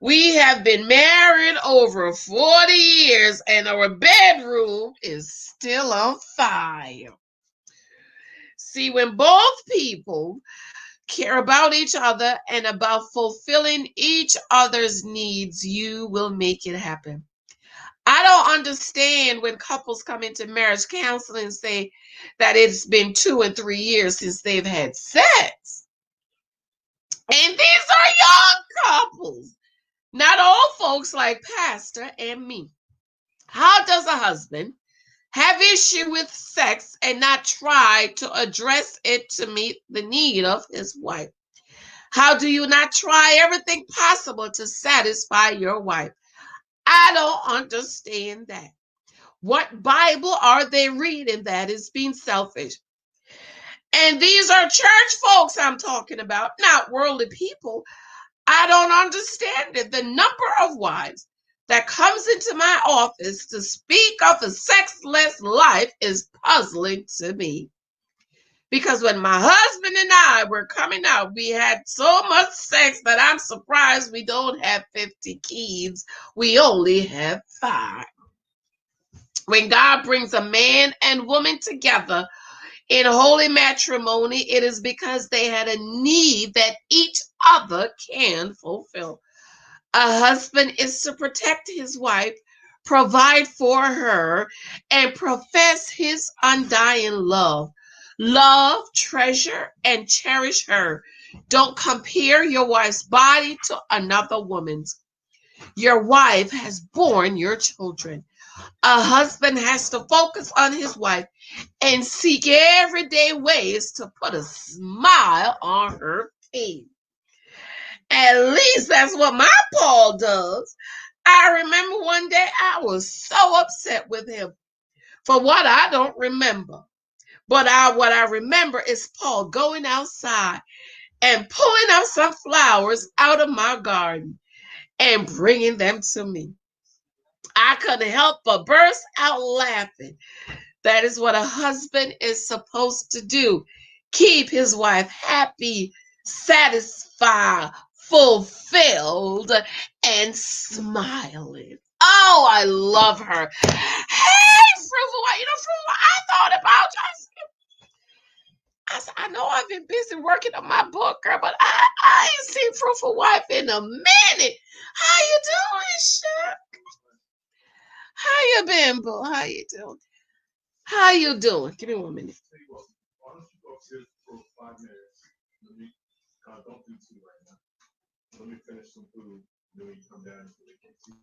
We have been married over 40 years and our bedroom is still on fire. See, when both people care about each other and about fulfilling each other's needs, you will make it happen. I don't understand when couples come into marriage counseling and say that it's been 2 and 3 years since they've had sex. And these are young couples, not old folks like Pastor and me. How does a husband have issue with sex and not try to address it to meet the need of his wife? How do you not try everything possible to satisfy your wife? I don't understand that. What Bible are they reading that is being selfish? And these are church folks I'm talking about, not worldly people. I don't understand it. The number of wives that comes into my office to speak of a sexless life is puzzling to me. Because when my husband and I were coming out, we had so much sex that I'm surprised we don't have 50 kids. We only have 5. When God brings a man and woman together in holy matrimony, it is because they had a need that each other can fulfill. A husband is to protect his wife, provide for her, and profess his undying love. Love, treasure, and cherish her. Don't compare your wife's body to another woman's. Your wife has borne your children. A husband has to focus on his wife and seek everyday ways to put a smile on her face. At least that's what my Paul does. I remember one day I was so upset with him for what I don't remember. But what I remember is Paul going outside and pulling up some flowers out of my garden and bringing them to me. I couldn't help but burst out laughing. That is what a husband is supposed to do. Keep his wife happy, satisfied, fulfilled, and smiling. Oh, I love her. Hey, Fruitful Wife. Fruitful, I thought about you. I said, I know I've been busy working on my book, girl, but I ain't seen Fruitful Wife in a minute. How you doing, Chuck? How you been, boo? How you doing? How you doing? Give me 1 minute. Why don't you go upstairs for 5 minutes? Don't do tea right now. Let me finish some food. Then we come down so we can see.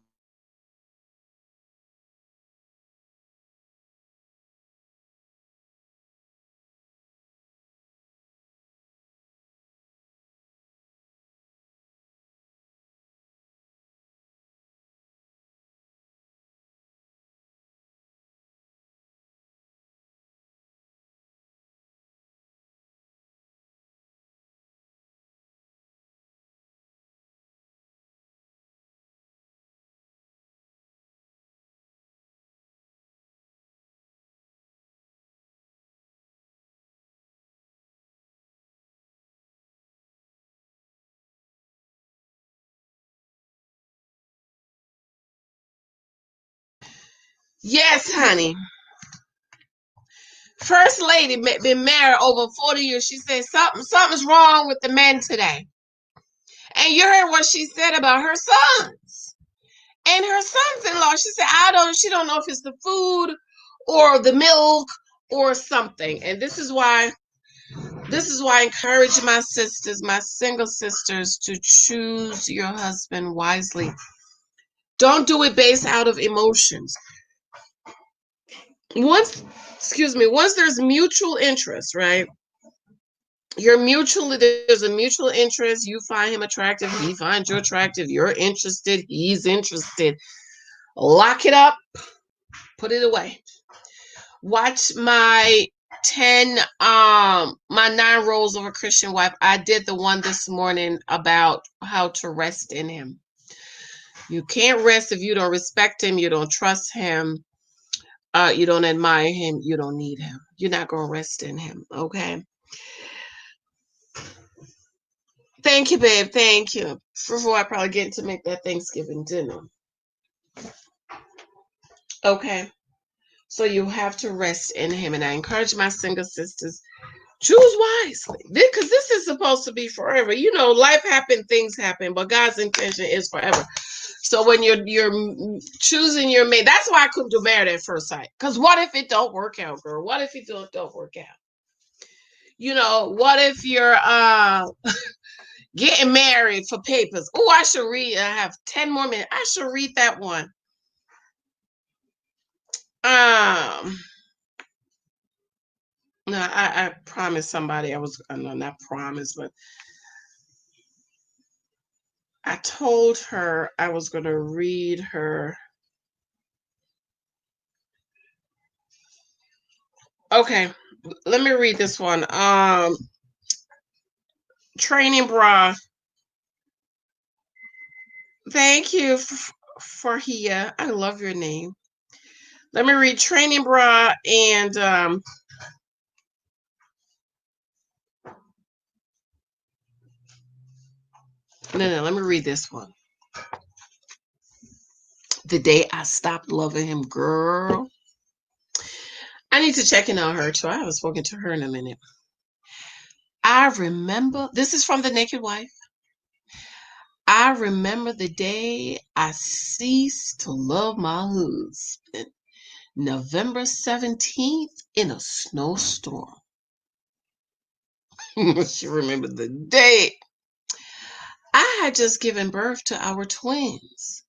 Yes, honey. First lady been married over 40 years. She said something's wrong with the men today. And you heard what she said about her sons. And her sons-in-law, she said, she don't know if it's the food or the milk or something. And this is why I encourage my sisters, my single sisters, to choose your husband wisely. Don't do it based out of emotions. Once there's mutual interest, right? There's a mutual interest. You find him attractive, he finds you attractive, you're interested, he's interested. Lock it up, put it away. Watch my 9 roles of a Christian wife. I did the one this morning about how to rest in him. You can't rest if you don't respect him, you don't trust him, you don't admire him, you don't need him. You're not going to rest in him, okay? Thank you, babe. Thank you. Before I probably get to make that Thanksgiving dinner. Okay. So you have to rest in him. And I encourage my single sisters, choose wisely. Because this is supposed to be forever. You know, life happens, things happen, but God's intention is forever. So when you're choosing your mate, that's why I couldn't do Married at First Sight. Because what if it don't work out, girl? What if it don't work out? You know, what if you're getting married for papers? Oh, I should read. I have 10 more minutes. I should read that one. No, I promised somebody no, not promise, but I told her I was going to read her. Okay, let me read this one. Training bra. Thank you for here. I love your name. Let me read Training Bra and no, let me read this one. The day I stopped loving him, girl. I need to check in on her too. I haven't spoken to her in a minute. I remember, this is from The Naked Wife. I remember the day I ceased to love my husband. November 17th in a snowstorm. She remembered the day. I had just given birth to our twins.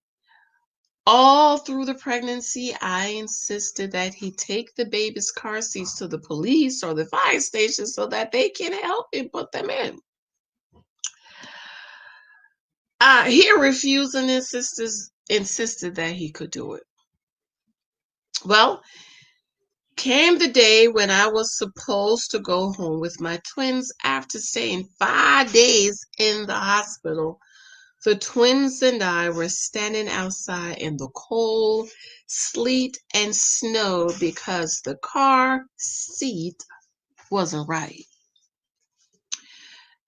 All through the pregnancy, I insisted that he take the baby's car seats to the police or the fire station so that they can help him put them in. He refused and insisted that he could do it. Well, came the day when I was supposed to go home with my twins after staying 5 days in the hospital. The twins and I were standing outside in the cold, sleet, and snow because the car seat wasn't right.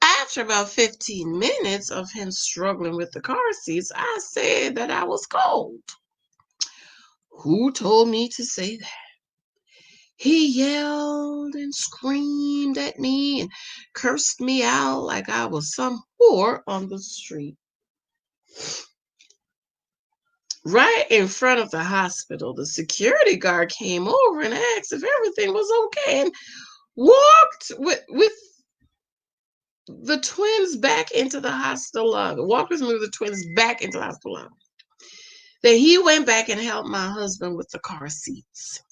After about 15 minutes of him struggling with the car seats, I said that I was cold. Who told me to say that? He yelled and screamed at me and cursed me out like I was some whore on the street. Right in front of the hospital, the security guard came over and asked if everything was okay and walked with the twins back into the hospital lobby. Walked with me with the twins back into the hospital lobby. Then he went back and helped my husband with the car seats.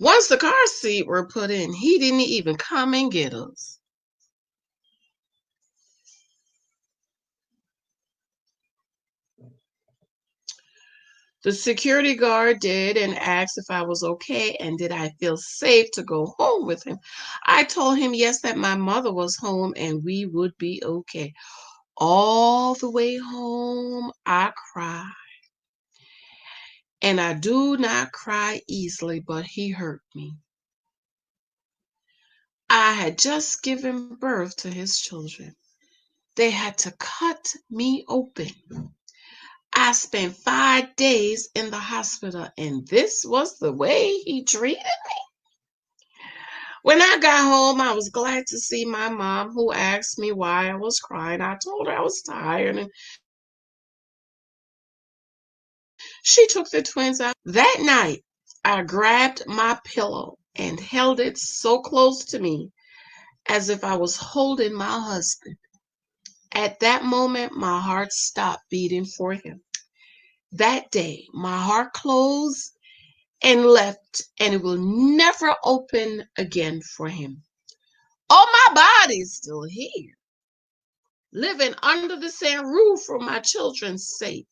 Once the car seat were put in, he didn't even come and get us. The security guard did and asked if I was okay and did I feel safe to go home with him. I told him yes, that my mother was home and we would be okay. All the way home, I cried. And I do not cry easily, but he hurt me. I had just given birth to his children. They had to cut me open. I spent 5 days in the hospital, and this was the way he treated me. When I got home, I was glad to see my mom, who asked me why I was crying. I told her I was tired, and she took the twins out. That night, I grabbed my pillow and held it so close to me as if I was holding my husband. At that moment, my heart stopped beating for him. That day, my heart closed and left, and it will never open again for him. Oh, my body's still here, living under the same roof for my children's sake.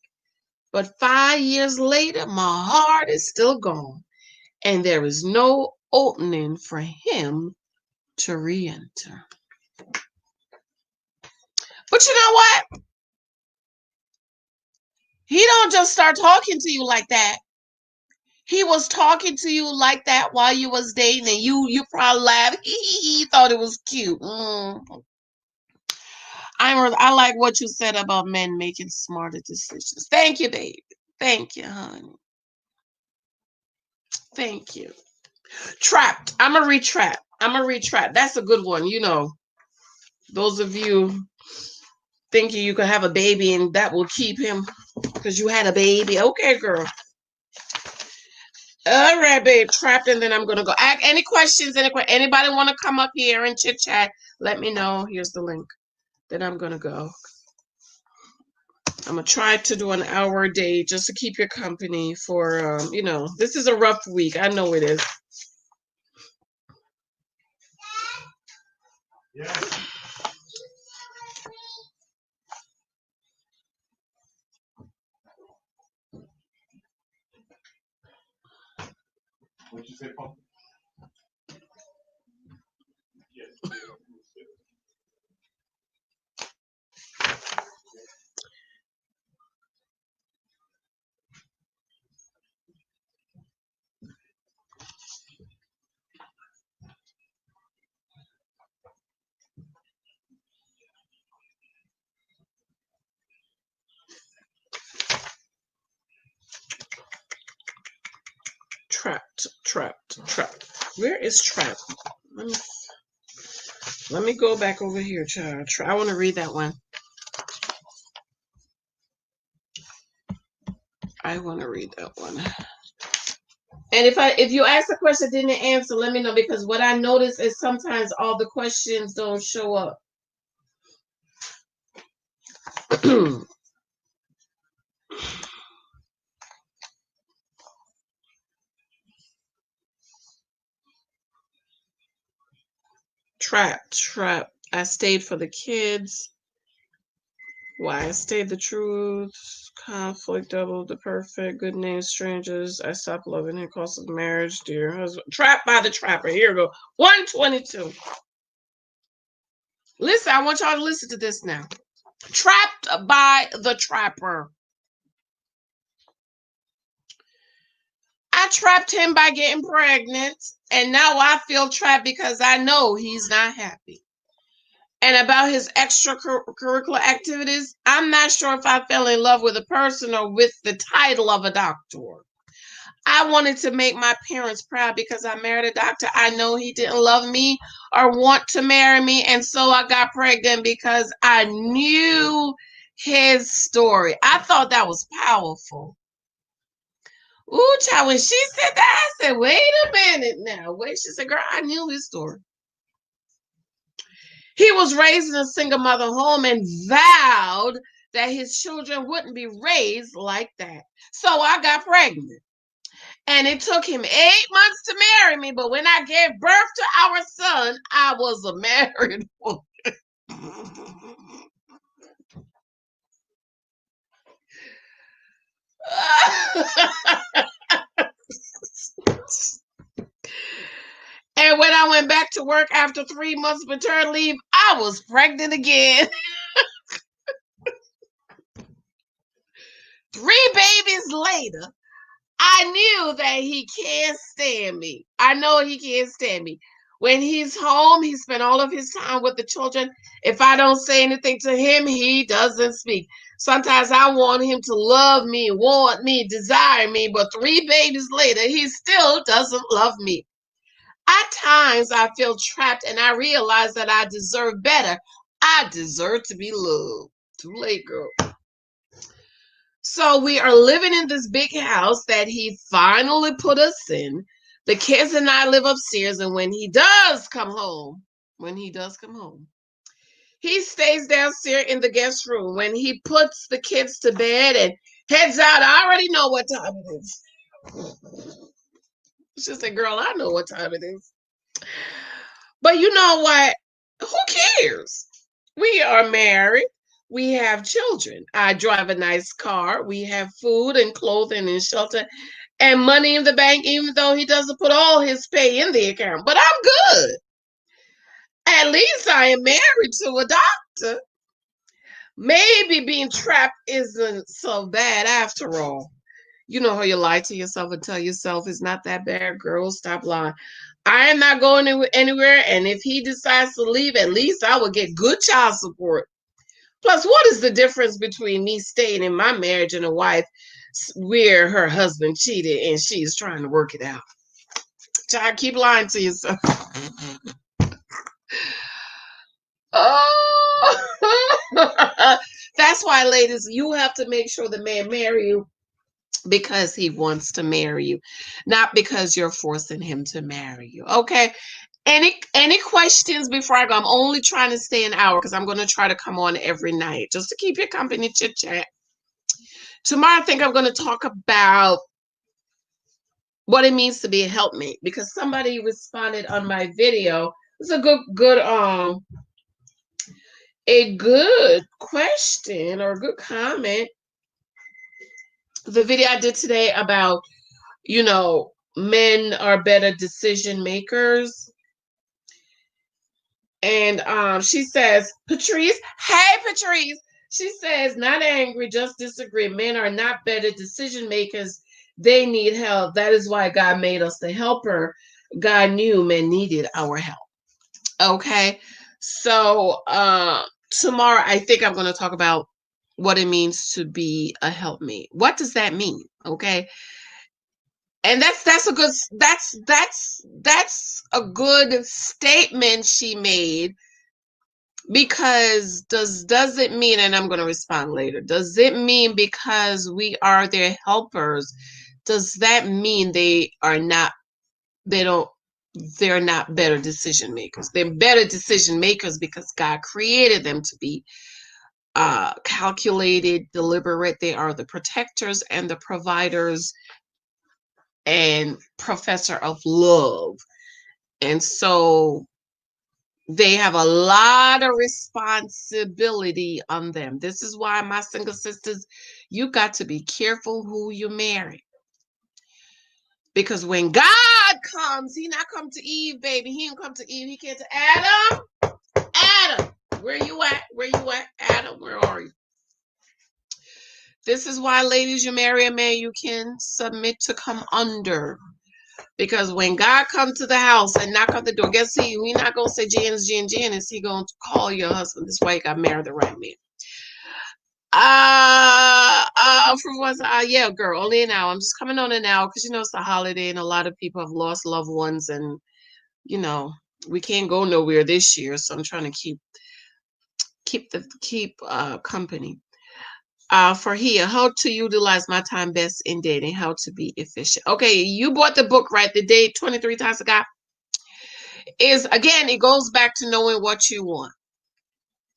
But 5 years later, my heart is still gone, and there is no opening for him to re-enter. But you know what? He don't just start talking to you like that. He was talking to you like that while you was dating, and you probably laughed. He thought it was cute. I like what you said about men making smarter decisions. Thank you, baby. Thank you, honey. Thank you. Trapped. I'm a retrap. That's a good one. Those of you thinking you could have a baby and that will keep him because you had a baby. Okay, girl. All right, babe. Trapped, and then I'm gonna go. Any questions? Anybody want to come up here and chit chat? Let me know. Here's the link. Then I'm gonna go. I'm gonna try to do an hour a day just to keep your company for this is a rough week. I know it is. Yeah. What'd you say, Paul? Yes. Trapped. Where is trapped? Let me go back over here, child. I want to read that one. I want to read that one. And if you ask a question didn't answer, let me know, because what I notice is sometimes all the questions don't show up. Trapped. I stayed for the kids. Why I stayed the truth. Conflict doubled the perfect. Good name strangers. I stopped loving him. Cost of marriage. Dear husband. Trapped by the trapper. Here we go. 122. Listen, I want y'all to listen to this now. Trapped by the trapper. I trapped him by getting pregnant, and now I feel trapped because I know he's not happy. And about his extracurricular activities, I'm not sure if I fell in love with a person or with the title of a doctor. I wanted to make my parents proud because I married a doctor. I know he didn't love me or want to marry me, and so I got pregnant because I knew his story. I thought that was powerful. Ooh, child, when she said that, I said, wait a minute now. Wait, she said, girl, I knew his story. He was raised in a single mother home and vowed that his children wouldn't be raised like that. So I got pregnant. And it took him 8 months to marry me, but when I gave birth to our son, I was a married woman. And when I went back to work after 3 months maternity leave, I was pregnant again. 3 babies later, I knew that he can't stand me. I know he can't stand me. When he's home, he spent all of his time with the children. If I don't say anything to him, he doesn't speak. Sometimes I want him to love me, want me, desire me, but 3 babies later, he still doesn't love me. At times, I feel trapped and I realize that I deserve better. I deserve to be loved. Too late, girl. So we are living in this big house that he finally put us in. The kids and I live upstairs, and when he does come home, he stays downstairs in the guest room. When he puts the kids to bed and heads out, I already know what time it is. She said, girl, I know what time it is. But you know what? Who cares? We are married. We have children. I drive a nice car. We have food and clothing and shelter and money in the bank, even though he doesn't put all his pay in the account. But I'm good. At least I am married to a doctor. Maybe being trapped isn't so bad after all. You know how you lie to yourself and tell yourself it's not that bad, girl. Stop lying. I am not going anywhere, and if he decides to leave, at least I will get good child support. Plus, what is the difference between me staying in my marriage and a wife where her husband cheated and she's trying to work it out? Child, keep lying to yourself. Oh, that's why, ladies, you have to make sure the man marry you because he wants to marry you, not because you're forcing him to marry you. Okay. Any questions before I go? I'm only trying to stay an hour because I'm going to try to come on every night just to keep your company, chit chat. Tomorrow, I think I'm going to talk about what it means to be a helpmate because somebody responded on my video. It's a good question or a good comment. The video I did today about, men are better decision makers. And she says, Patrice, hey, Patrice. She says, not angry, just disagree. Men are not better decision makers. They need help. That is why God made us the helper. God knew men needed our help. Okay. So tomorrow, I think I'm going to talk about what it means to be a helpmate. What does that mean? Okay. And that's a good statement she made. Because does it mean, and I'm going to respond later, does it mean because we are their helpers, does that mean they're not better decision makers? They're better decision makers because God created them to be calculated, deliberate. They are the protectors and the providers and professor of love. And so they have a lot of responsibility on them. This is why, my single sisters, you got to be careful who you marry. Because when God comes, he not come to Eve, baby. He didn't come to Eve. He came to Adam. Adam, where you at? Where you at? Adam, where are you? This is why, ladies, you marry a man you can submit to come under. Because when God comes to the house and knock on the door, guess we not gonna say Janice. He gonna call your husband. This way, you got married the right man. Yeah, girl, only an hour. I'm just coming on an hour because it's the holiday and a lot of people have lost loved ones, and we can't go nowhere this year. So I'm trying to keep company. For here, how to utilize my time best in dating, how to be efficient. Okay, you bought the book, right? The Date 23 Times a Guy. It goes back to knowing what you want.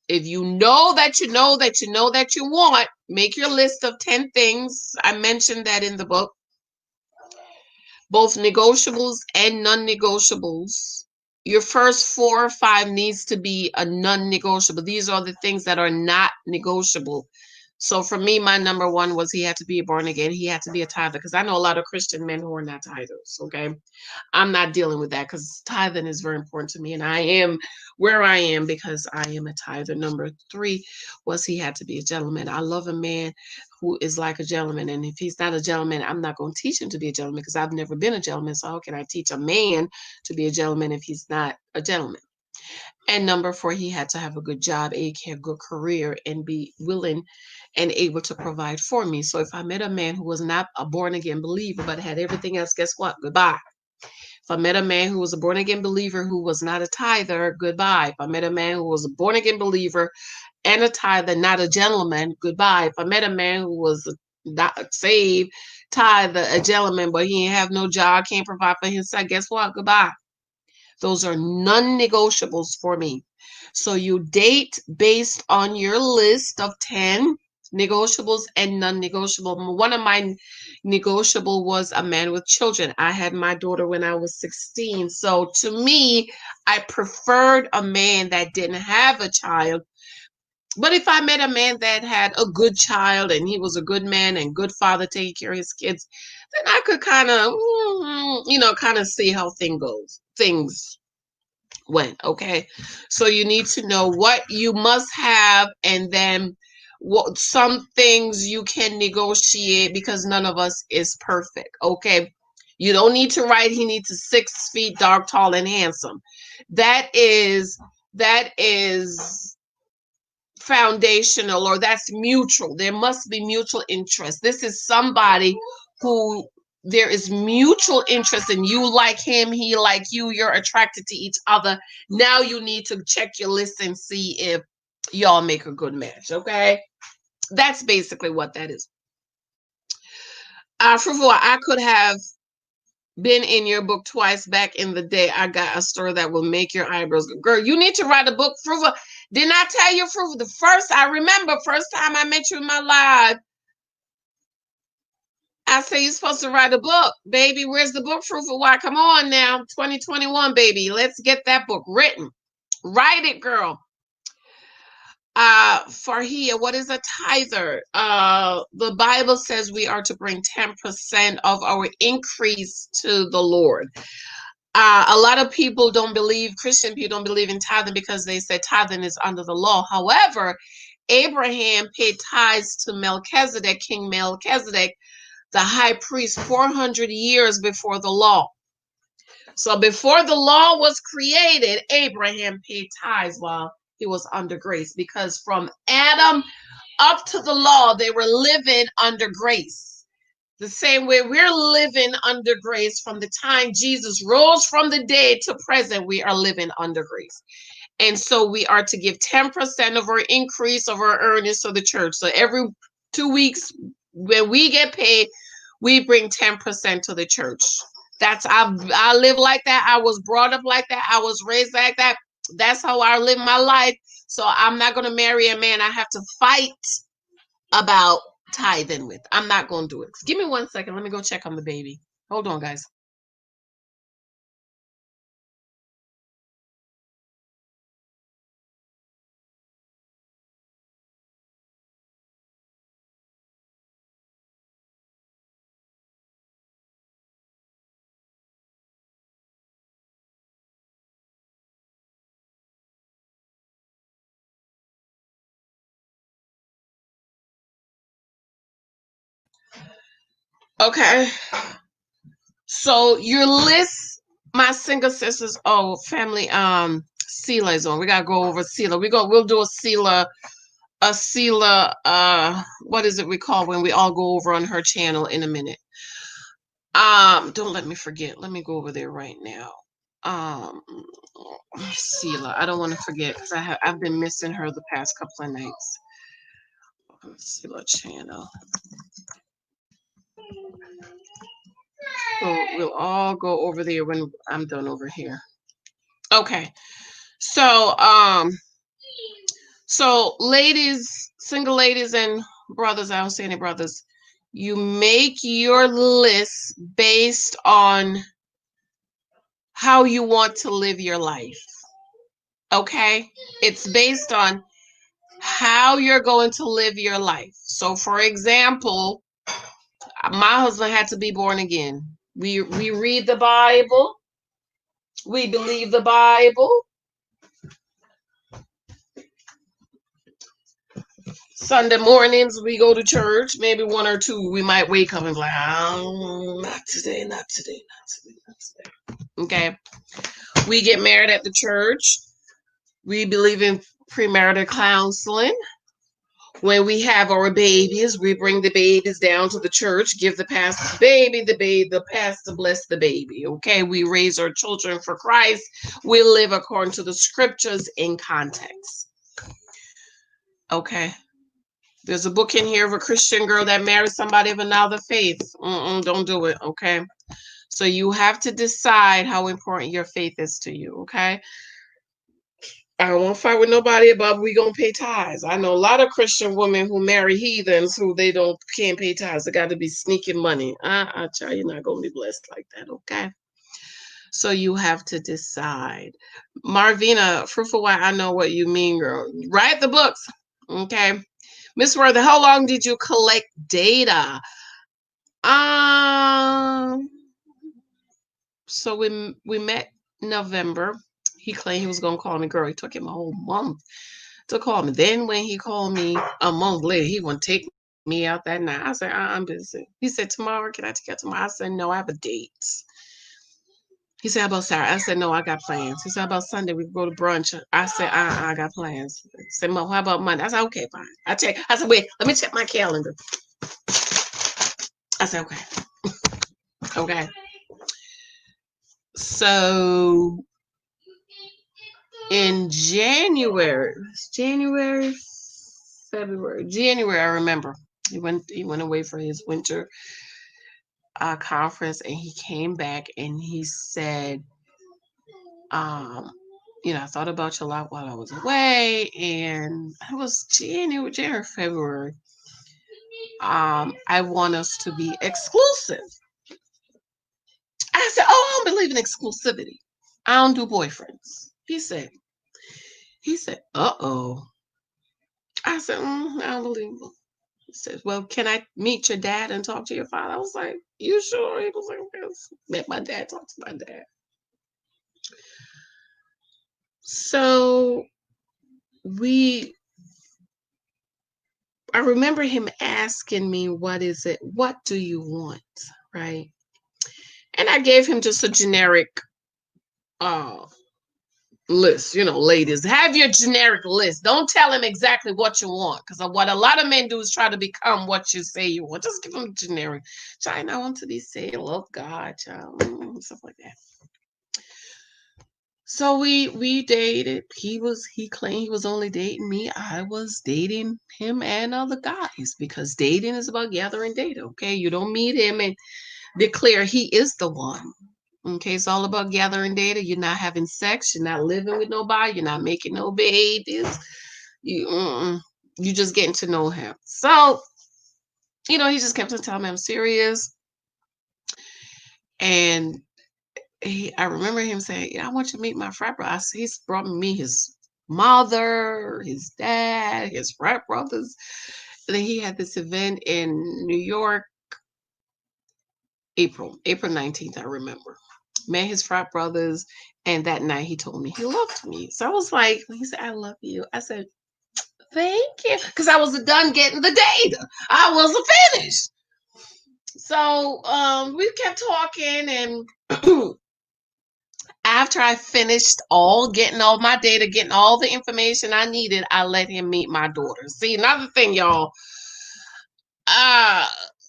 If you know that you know that you know that you want, make your list of 10 things. I mentioned that in the book. Both negotiables and non-negotiables. Your first 4 or 5 needs to be a non-negotiable. These are the things that are not negotiable. So for me, my number one was he had to be born again. He had to be a tither, because I know a lot of Christian men who are not tithers. Okay. I'm not dealing with that because tithing is very important to me. And I am where I am because I am a tither. Number three was he had to be a gentleman. I love a man who is like a gentleman. And if he's not a gentleman, I'm not going to teach him to be a gentleman because I've never been a gentleman. So how can I teach a man to be a gentleman if he's not a gentleman? And number four, he had to have a good job, a good career, and be willing and able to provide for me. So if I met a man who was not a born again believer but had everything else, guess what? Goodbye. If I met a man who was a born again believer who was not a tither, goodbye. If I met a man who was a born again believer and a tither, not a gentleman, goodbye. If I met a man who was not saved, tither, a gentleman, but he ain't have no job, can't provide for himself, guess what? Goodbye. Those are non-negotiables for me. So you date based on your list of 10 negotiables and non-negotiable. One of my negotiable was a man with children. I had my daughter when I was 16. So to me, I preferred a man that didn't have a child. But if I met a man that had a good child and he was a good man and good father taking care of his kids, then I could kind of, kind of see how things went. Okay. So you need to know what you must have, and then what some things you can negotiate, because none of us is perfect. Okay. You don't need to write he needs a 6 feet, dark, tall, and handsome. That is foundational, or that's mutual. There must be mutual interest. This is somebody who there is mutual interest in. You like him, he like you, you're attracted to each other. Now you need to check your list and see if y'all make a good match. Okay. That's basically what that is. First of all, I could have been in your book twice back in the day. I got a story that will make your eyebrows go. Girl, you need to write a book. Fruva, didn't I tell you, Fruva, I remember first time I met you in my life, I said you're supposed to write a book. Baby, where's the book, Fruva? Why? Come on now. 2021, baby. Let's get that book written. Write it, girl. Farhia, what is a tither? The Bible says we are to bring 10% of our increase to the Lord. A lot of people don't believe, Christian people don't believe in tithing because they say tithing is under the law. However, Abraham paid tithes to Melchizedek, King Melchizedek, the high priest, 400 years before the law. So before the law was created, Abraham paid tithes while he was under grace, because from Adam up to the law, they were living under grace. The same way we're living under grace from the time Jesus rose from the dead to present, we are living under grace. And so we are to give 10% of our increase of our earnings to the church. So every 2 weeks when we get paid, we bring 10% to the church. I live like that. I was brought up like that. I was raised like that. That's how I live my life. So I'm not going to marry a man I have to fight about tithing with. I'm not going to do it. Give me 1 second. Let me go check on the baby. Hold on, guys. Okay. So your list, my single sisters, family, Sela is on. We gotta go over Sela. We'll do a Sela, what is it we call when we all go over on her channel in a minute. Don't let me forget. Let me go over there right now. Sela. I don't want to forget because I've been missing her the past couple of nights. Sela channel. So we'll all go over there when I'm done over here. Okay. So ladies, single ladies and brothers, I don't say any brothers, you make your list based on how you want to live your life. Okay? It's based on how you're going to live your life. So, for example, my husband had to be born again. We read the Bible. We believe the Bible. Sunday mornings we go to church. Maybe one or two. We might wake up and be like, oh, not today, not today, not today, not today. Okay. We get married at the church. We believe in premarital counseling. When we have our babies, we bring the babies down to the church, give the pastor the pastor bless the baby. Okay, we raise our children for Christ. We live according to the scriptures in context. Okay, there's a book in here of a Christian girl that married somebody of another faith. Don't do it. Okay, so you have to decide how important your faith is to you. Okay. I won't fight with nobody about we gonna pay tithes. I know a lot of Christian women who marry heathens who they can't pay tithes. They got to be sneaking money. I tell you, you're not gonna be blessed like that. Okay. So you have to decide. Marvina, Fruitful White, I know what you mean, girl. Write the books. Okay. Miss Worthy, how long did you collect data? So we met November. He claimed he was gonna call me, girl. It took him a whole month to call me. Then when he called me a month later, he wouldn't take me out that night. I said, I'm busy. He said, tomorrow, can I take you out tomorrow? I said, no, I have a date. He said, how about Saturday? I said, no, I got plans. He said, how about Sunday? We can go to brunch. I said, I got plans. He said, Mo, how about Monday? I said, okay, fine. I said, wait, let me check my calendar. I said, okay. Okay. So in January, February, I remember he went away for his winter conference, and he came back and he said, I thought about you a lot while I was away, and it was January, February. I want us to be exclusive. I said, oh, I don't believe in exclusivity. I don't do boyfriends. He said, uh-oh. I said, I don't believe it. He said, well, can I meet your dad and talk to your father? I was like, you sure? He was like, okay. Met my dad, talk to my dad. So I remember him asking me, what is it? What do you want? Right. And I gave him just a generic list, ladies. Have your generic list. Don't tell him exactly what you want. Because what a lot of men do is try to become what you say you want. Just give him generic. Child, I want to be saved, love God, child, stuff like that. So we dated. He claimed he was only dating me. I was dating him and other guys, because dating is about gathering data. Okay, you don't meet him and declare he is the one. Okay, it's all about gathering data. You're not having sex. You're not living with nobody. You're not making no babies. You just getting to know him. So, he just kept on telling me I'm serious. And I remember him saying, I want you to meet my frat brother. He's brought me his mother, his dad, his frat brothers. And then he had this event in New York, April 19th, I remember. Met his frat brothers, and that night he told me he loved me. So I was like, he said, I love you. I said, thank you. Because I was done getting the data. I wasn't finished. So we kept talking, and after I finished getting all my data, getting all the information I needed, I let him meet my daughter. See, another thing, y'all.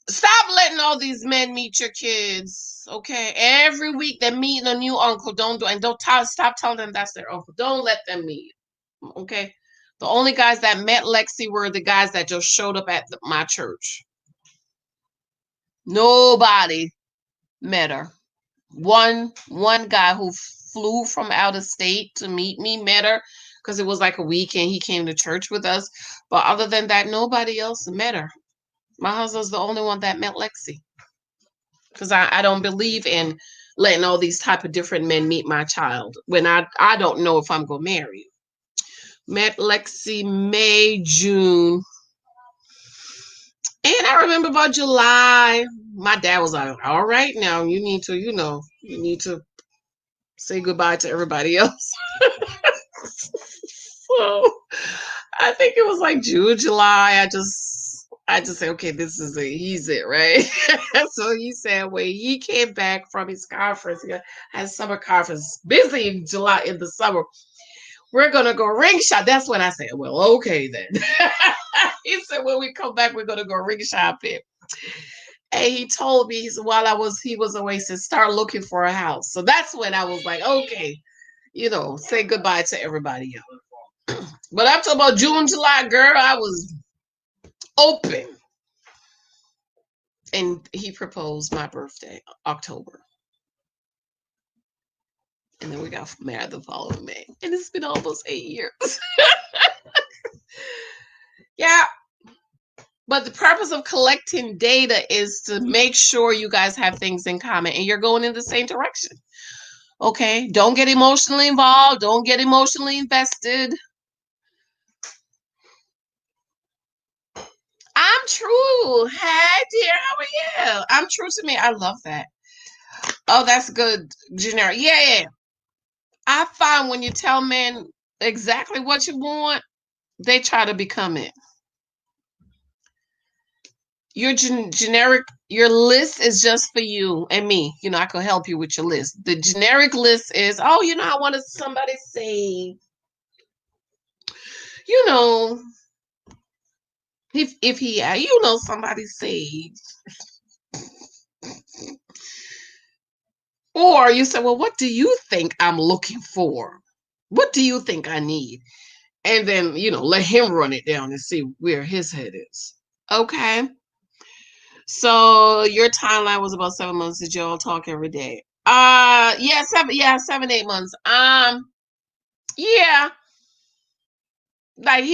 Stop letting all these men meet your kids. Okay, every week they're meeting a new uncle. Don't stop telling them that's their uncle. Don't let them meet. Okay, the only guys that met Lexi were the guys that just showed up at my church. Nobody met her. One guy who flew from out of state to meet me met her, because it was like a weekend. He came to church with us, but other than that, nobody else met her. My husband's the only one that met Lexi, because I don't believe in letting all these type of different men meet my child when I don't know if I'm gonna marry you. Met Lexi May, June. And I remember about July, my dad was like, all right, now you need to, you need to say goodbye to everybody else. So I think it was like June, July. I just said, okay, this is it. He's it, right? So he said when he came back from his conference, he had a summer conference, busy in July in the summer. We're gonna go ring shop. That's when I said, well, okay then. He said when we come back, we're gonna go ring shopping. And he told me, he said, while he was away, he said, start looking for a house. So that's when I was like, okay, say goodbye to everybody else. But I'm talking about June, July, girl, I was open. And he proposed my birthday, October. And then we got married the following May. And it's been almost 8 years. Yeah. But the purpose of collecting data is to make sure you guys have things in common and you're going in the same direction. Okay? Don't get emotionally involved. Don't get emotionally invested. I'm true. Hey, dear, how are you? I'm true to me. I love that. Oh, that's good. Generic. Yeah. I find when you tell men exactly what you want, they try to become it. Your generic, your list is just for you and me. I could help you with your list. The generic list is, oh, I wanted somebody say, you know, if he, somebody say, or you say, well, what do you think I'm looking for? What do you think I need? And then, let him run it down and see where his head is. Okay. So your timeline was about 7 months. Did y'all talk every day? Yeah, 7, 8 months. Yeah, like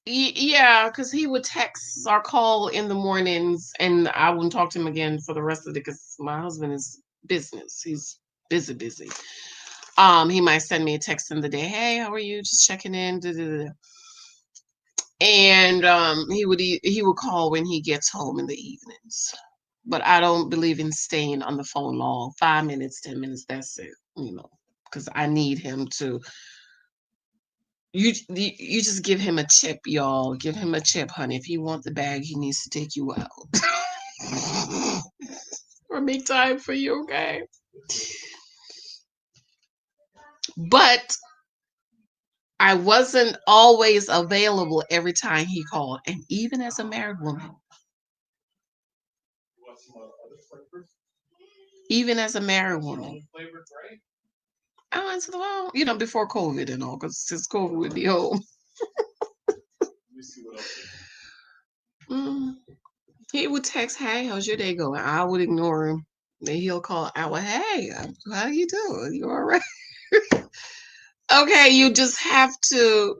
yeah, because he would text or call in the mornings, and I wouldn't talk to him again for the rest of the day because my husband is business. He's busy. He might send me a text in the day. Hey, how are you? Just checking in. Da, da, da. And he would call when he gets home in the evenings. But I don't believe in staying on the phone long. 5 minutes, 10 minutes. That's it. Because I need him to. You just give him a chip, y'all. Give him a chip, honey. If he wants the bag, he needs to take you out or make time for you, okay? But I wasn't always available every time he called, and even as a married woman, even as a married woman, I answer the phone, before COVID and all, because since COVID would be home. He would text, hey, how's your day going? I would ignore him. Then he'll call, hey, how you doing? You all right? Okay, you just have to,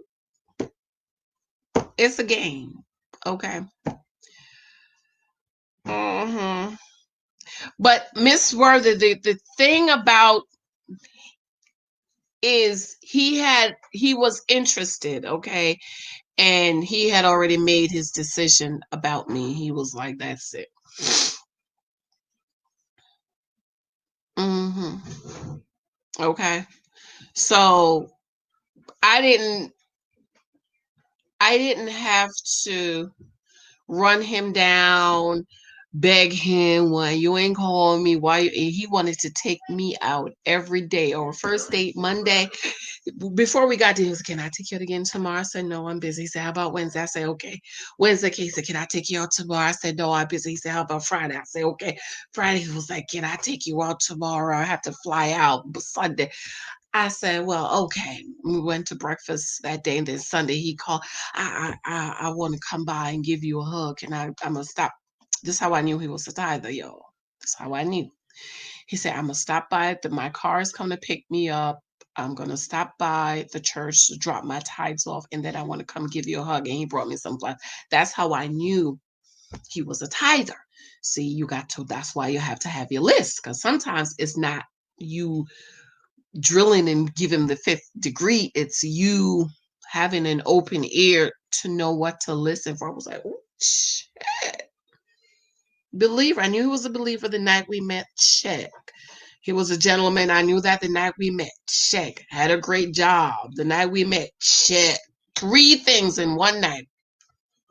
it's a game. Okay. But Miss Worthy, the thing about is he was interested, okay? And he had already made his decision about me. He was like, that's it. Okay. So I didn't have to run him down, beg him, why you ain't calling me, he wanted to take me out every day. Or first date Monday, before we got to, he was, can I take you out again tomorrow? I said, no, I'm busy. He said, how about Wednesday? I said, okay. Wednesday, he said, can I take you out tomorrow? I said, no, I'm busy. He said, how about Friday? I said, okay. Friday, he was like, can I take you out tomorrow? I have to fly out Sunday. I said, well, okay. We went to breakfast that day, and then Sunday he called. I want to come by and give you a hug, and I'm gonna stop. This is how I knew he was a tither, y'all. That's how I knew. He said, I'm gonna stop by. My car is coming to pick me up. I'm gonna stop by the church to drop my tithes off, and then I want to come give you a hug. And he brought me some flowers. That's how I knew he was a tither. See, that's why you have to have your list, because sometimes it's not you drilling and give him the fifth degree. It's you having an open ear to know what to listen for. I was like, oh, shit. Believer. I knew he was a believer the night we met. Check. He was a gentleman. I knew that the night we met. Check. Had a great job the night we met. Check. 3 things in one night.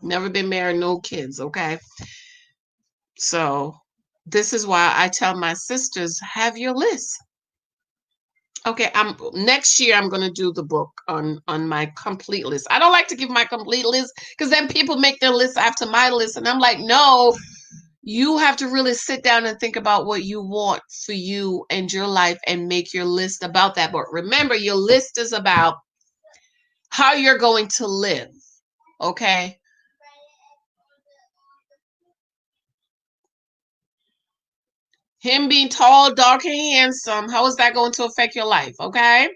Never been married, no kids. Okay. So this is why I tell my sisters, have your list. Okay, next year I'm gonna do the book on my complete list. I don't like to give my complete list because then people make their list after my list, and I'm like, no, you have to really sit down and think about what you want for you and your life and make your list about that. But remember, your list is about how you're going to live. Okay. Him being tall, dark, and handsome, how is that going to affect your life? Okay.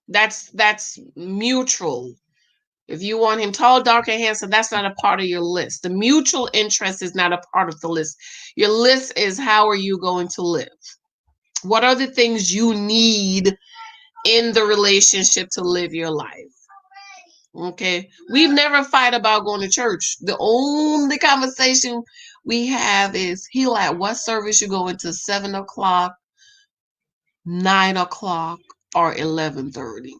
That's mutual. If you want him tall, dark, and handsome, that's not a part of your list. The mutual interest is not a part of the list. Your list is how are you going to live? What are the things you need in the relationship to live your life? Okay. We've never fight about going to church. The only conversation we have is he like what service you going to, 7 o'clock, 9 o'clock, or 11:30.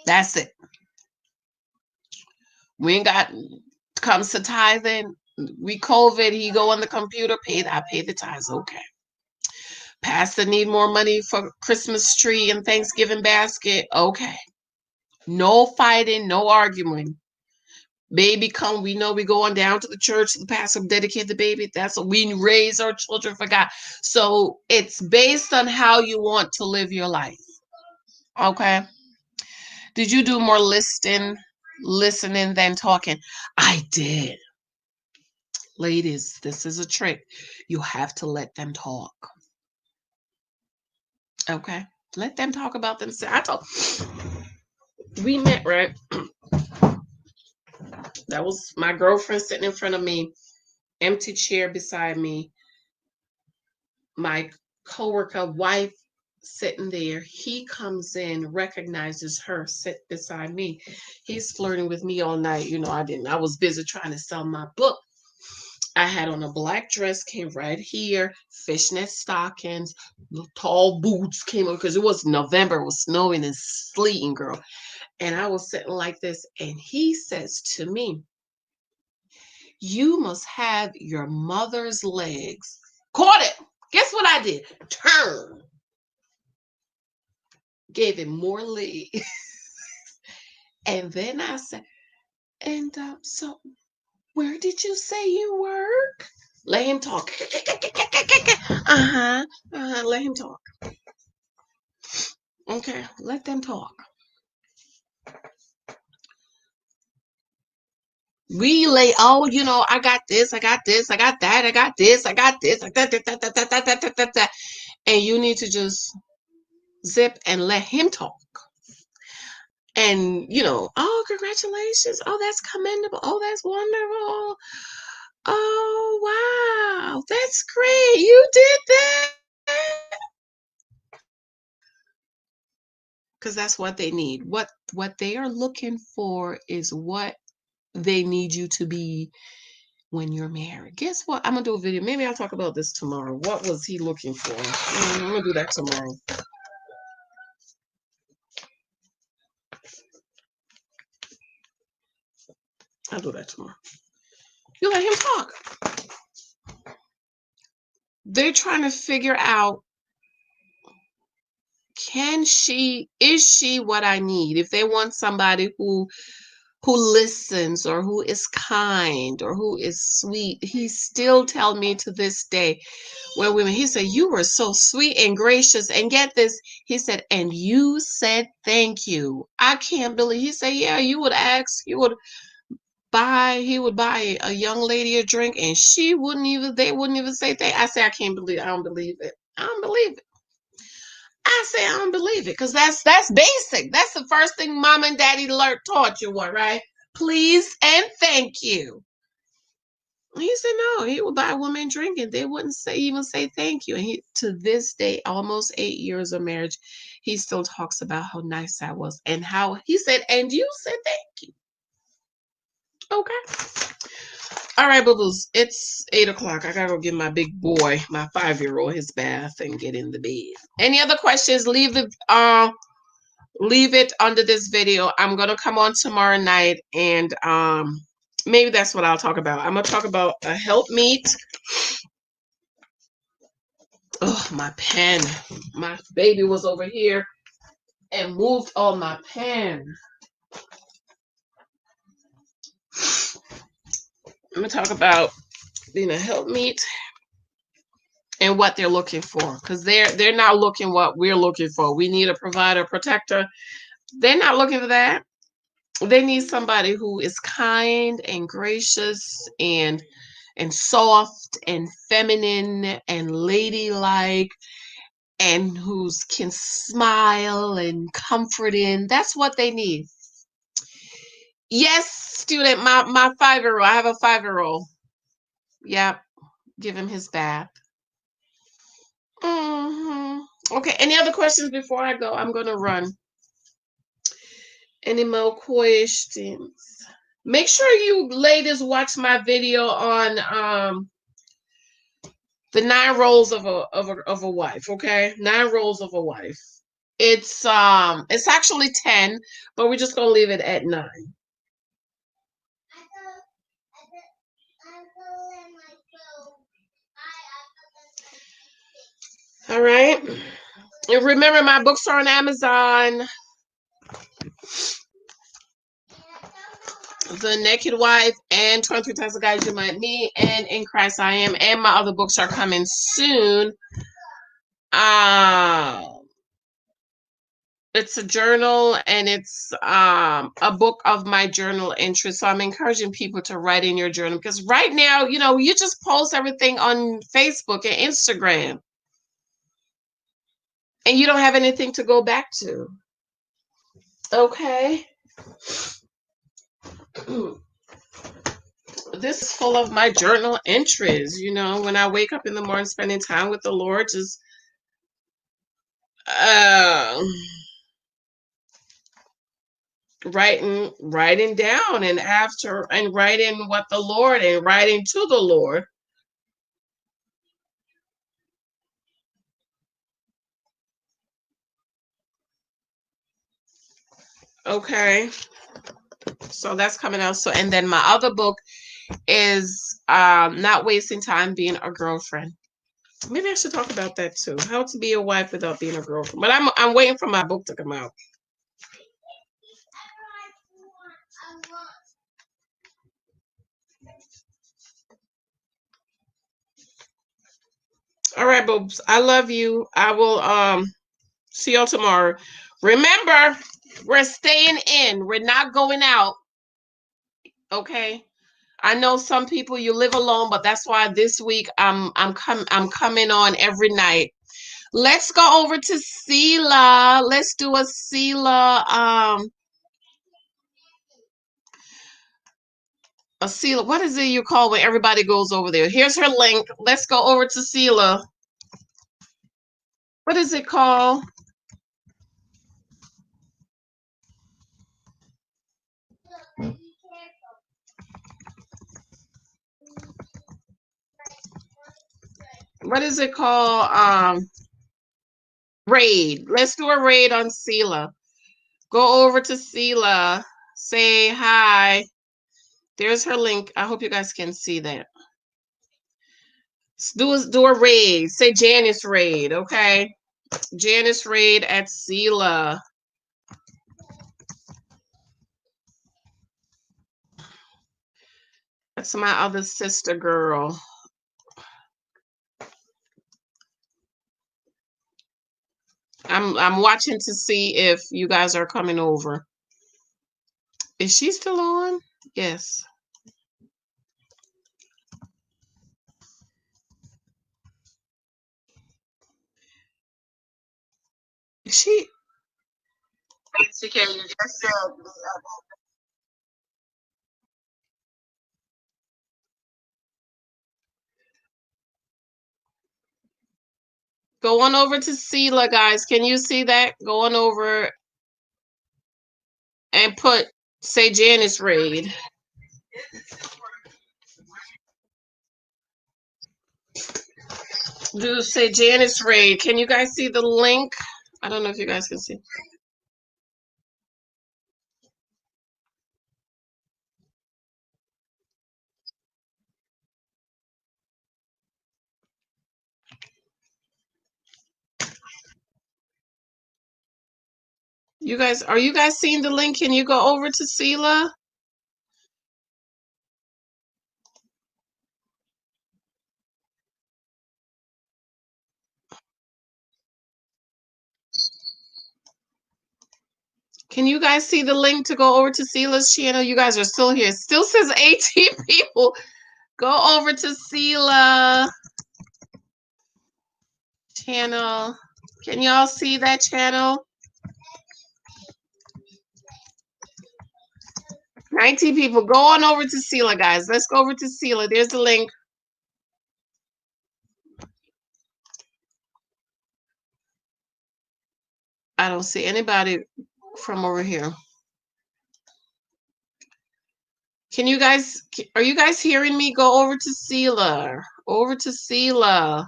That's it. We ain't got comes to tithing. We COVID, he go on the computer, I pay the tithes. Okay. Pastor need more money for Christmas tree and Thanksgiving basket. Okay. No fighting, no arguing. Baby come, we know we going down to the church, the pastor dedicate the baby. That's what we raise our children for God. So it's based on how you want to live your life. Okay. Did you do more listening than talking? I did. Ladies, this is a trick. You have to let them talk. Okay? Let them talk about themselves. We met, right? That was my girlfriend sitting in front of me, empty chair beside me, my coworker wife sitting there. He comes in, recognizes her, sit beside me. He's flirting with me all night. I was busy trying to sell my book. I had on a black dress, came right here, fishnet stockings, tall boots came on because it was November, it was snowing and sleeting, girl. And I was sitting like this, and he says to me, you must have your mother's legs. Caught it. Guess what I did? Turn. Gave him more legs. And then I said, and so where did you say you work? Let him talk. Let him talk. Okay, let them talk. We lay, I got this, I got this, I got that, I got this, I got this, like that. And you need to just zip and let him talk. And, oh, congratulations. Oh, that's commendable. Oh, that's wonderful. Oh, wow. That's great. You did that. Because that's what they need. What they are looking for is what they need you to be when you're married. Guess what? I'm going to do a video. Maybe I'll talk about this tomorrow. What was he looking for? I'm going to do that tomorrow. I'll do that tomorrow. You let him talk. They're trying to figure out, is she what I need? If they want somebody who listens or who is kind or who is sweet, he still tell me to this day, when women, he said, you were so sweet and gracious, and get this, he said, and you said thank you. I can't believe, he said, yeah, he would buy a young lady a drink and they wouldn't even say thank. I say, I don't believe it. I don't believe it. I say, I don't believe it, because that's basic. That's the first thing mom and daddy taught you, right? Please and thank you. He said no, he would buy a woman drink and they wouldn't even say thank you. And he, to this day, almost 8 years of marriage, he still talks about how nice I was and how he said, and you said thank you. Okay. All right, boo-boos. It's 8 o'clock. I gotta go give my big boy, my 5-year-old, his bath and get in the bed. Any other questions? Leave it under this video. I'm gonna come on tomorrow night and maybe that's what I'll talk about. I'm gonna talk about a helpmeet. Oh, my pen. My baby was over here and moved all my pen. I'm gonna talk about being a helpmeet and what they're looking for, because they're not looking what we're looking for. We need a provider, protector. They're not looking for that. They need somebody who is kind and gracious and soft and feminine and ladylike and who can smile and comforting. That's what they need. Yes, student, my 5-year-old. I have a 5-year-old. Yep, give him his bath. Okay, any other questions before I go? I'm gonna run. Any more questions? Make sure you ladies watch my video on the 9 roles of a wife. Okay, 9 roles of a wife. It's actually 10, but we're just gonna leave it at 9. All right. And remember, my books are on Amazon. The Naked Wife and 23 Times the Guys You Might Meet and In Christ I Am, and my other books are coming soon. It's a journal and it's a book of my journal entries. So I'm encouraging people to write in your journal, because right now, you just post everything on Facebook and Instagram and you don't have anything to go back to. Okay. This is full of my journal entries. When I wake up in the morning, spending time with the Lord, just writing down and writing what the Lord and writing to the Lord. Okay. So that's coming out. So, and then my other book is Not Wasting Time Being a Girlfriend. Maybe I should talk about that too. How to be a wife without being a girlfriend. But I'm waiting for my book to come out. All right, boobs. I love you. I will see y'all tomorrow. Remember, we're staying in. We're not going out. Okay. I know some people you live alone, but that's why this week I'm coming on every night. Let's go over to Sela. Let's do a Sela what is it you call when everybody goes over there? Here's her link. Let's go over to Sela. What is it called? What is it called? Raid. Let's do a raid on Sela. Go over to Sela. Say hi. There's her link. I hope you guys can see that. Do a raid. Say Janice raid, okay? Janice raid at Sela. That's my other sister girl. I'm watching to see if you guys are coming over. Is she still on? Yes. She basically just said Go on over to Sela, guys. Can you see that? Go on over and say Janice Raid. Do say Janice Raid. Can you guys see the link? I don't know if you guys can see. Are you guys seeing the link? Can you go over to Sela? Can you guys see the link to go over to Sela's channel? You guys are still here. Still says 18 people. Go over to Sela channel. Can y'all see that channel? 19 people. Go on over to Sela, guys. Let's go over to Sela. There's the link. I don't see anybody from over here. Are you guys hearing me? Go over to Sela. Over to Sela.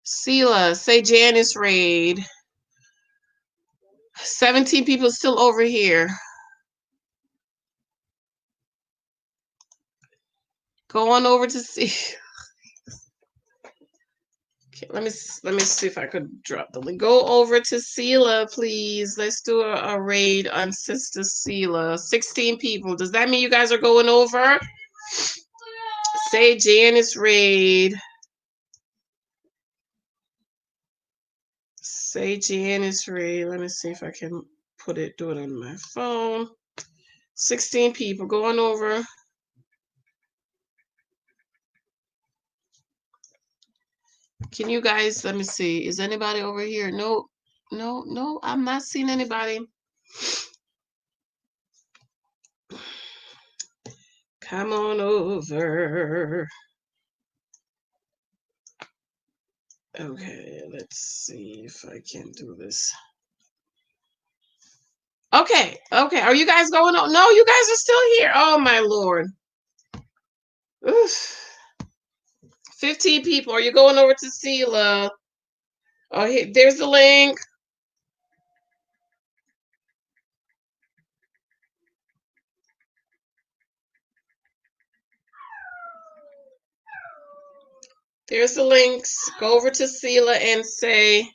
Sela, say Janice Raid. 17 people still over here. Go on over to see. Okay, let me see if I could drop the link. Go over to Sela, please. Let's do a raid on Sister Sela. 16 people. Does that mean you guys are going over? Say Janice Raid. Say Janice Raid. Let me see if I can do it on my phone. 16 people going over. Can you guys, let me see. Is anybody over here? No, I'm not seeing anybody. Come on over. Okay, let's see if I can do this. Okay. Are you guys going on? No, you guys are still here. Oh, my Lord. Oof. 15 people. Are you going over to Sela? Oh, there's the link. There's the links. Go over to Sela and say.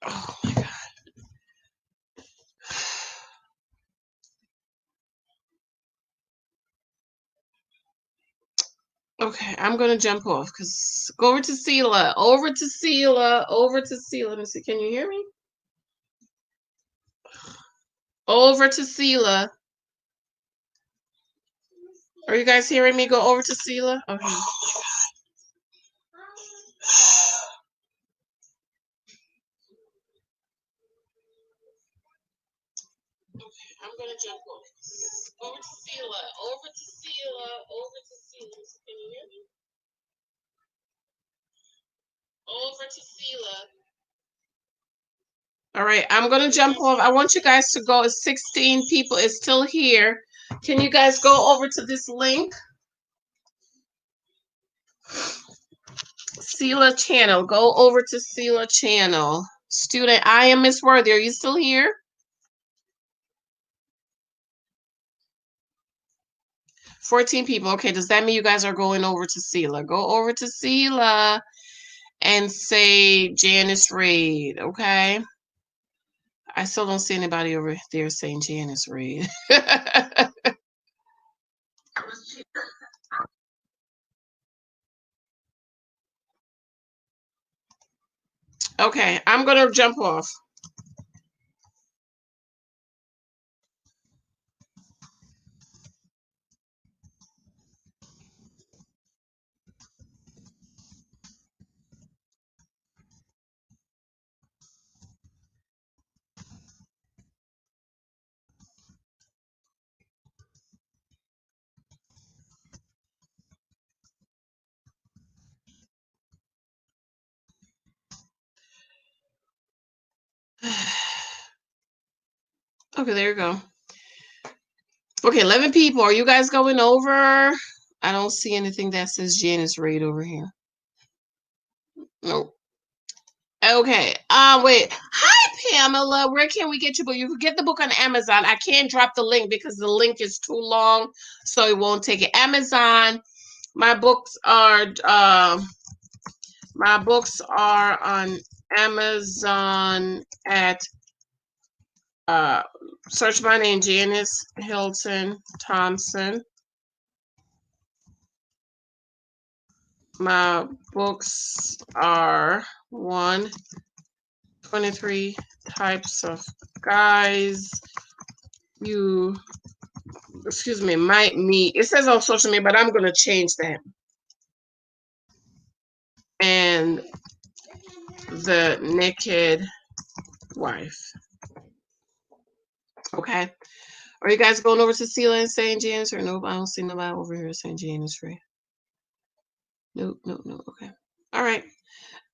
Oh, my God. Okay, I'm going to jump off because go over to Sela. Over to Sela. Over to Sela. Let me see. Can you hear me? Over to Sela. Are you guys hearing me? Go over to Sela. Okay. I'm gonna jump off. Over to Sela. Over to Sela. Over to Sela. Can you hear me? Over to Sela. All right, I'm gonna jump off. I want you guys to go. 16 people is still here. Can you guys go over to this link? Sela channel. Go over to Sela channel. Student, I am Miss Worthy. Are you still here? 14 people. Okay, does that mean you guys are going over to Sela? Go over to Sela and say Janice Raid, okay? I still don't see anybody over there saying Janice Raid. Okay, I'm gonna jump off. Okay, there you go. Okay, 11 people. Are you guys going over? I don't see anything that says Janice Raid over here. Nope. Okay. Wait. Hi, Pamela. Where can we get your book? You can get the book on Amazon. I can't drop the link because the link is too long, so it won't take it. Amazon. My books are on Amazon at search my name, Janice Hilton Thompson. My books are 23 types of guys you, excuse me, might meet. It says on social media, but I'm going to change that. And the naked wife. Okay. Are you guys going over to Sela and St. James or nope? I don't see nobody over here at St. James Free. Nope, nope, nope. Okay. All right.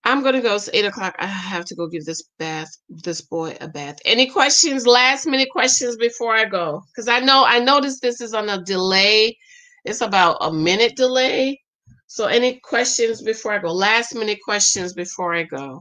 I'm gonna go. It's 8 o'clock. I have to go give this boy a bath. Any questions? Last minute questions before I go? Because I noticed this is on a delay. It's about a minute delay. So any questions before I go? Last minute questions before I go.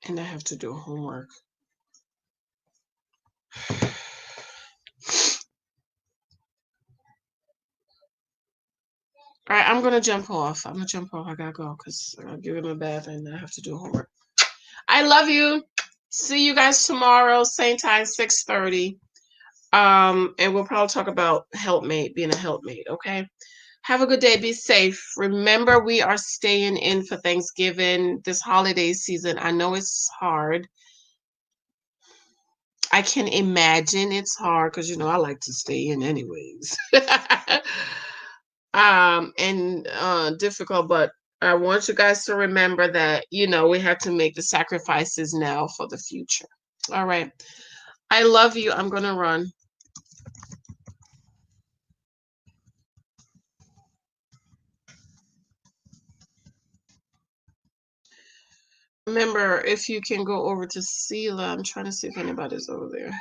And I have to do homework. All right, I'm gonna jump off. I gotta go because I'll give him a bath and I have to do homework. I love you. See you guys tomorrow, same time, 6:30. And we'll probably talk about being a helpmate. Okay. Have a good day. Be safe. Remember, we are staying in for Thanksgiving this holiday season. I know it's hard. I can imagine it's hard because I like to stay in anyways. And difficult, but I want you guys to remember that we have to make the sacrifices now for the future. All right. I love you. I'm gonna run. Remember, if you can go over to Sela, I'm trying to see if anybody's over there.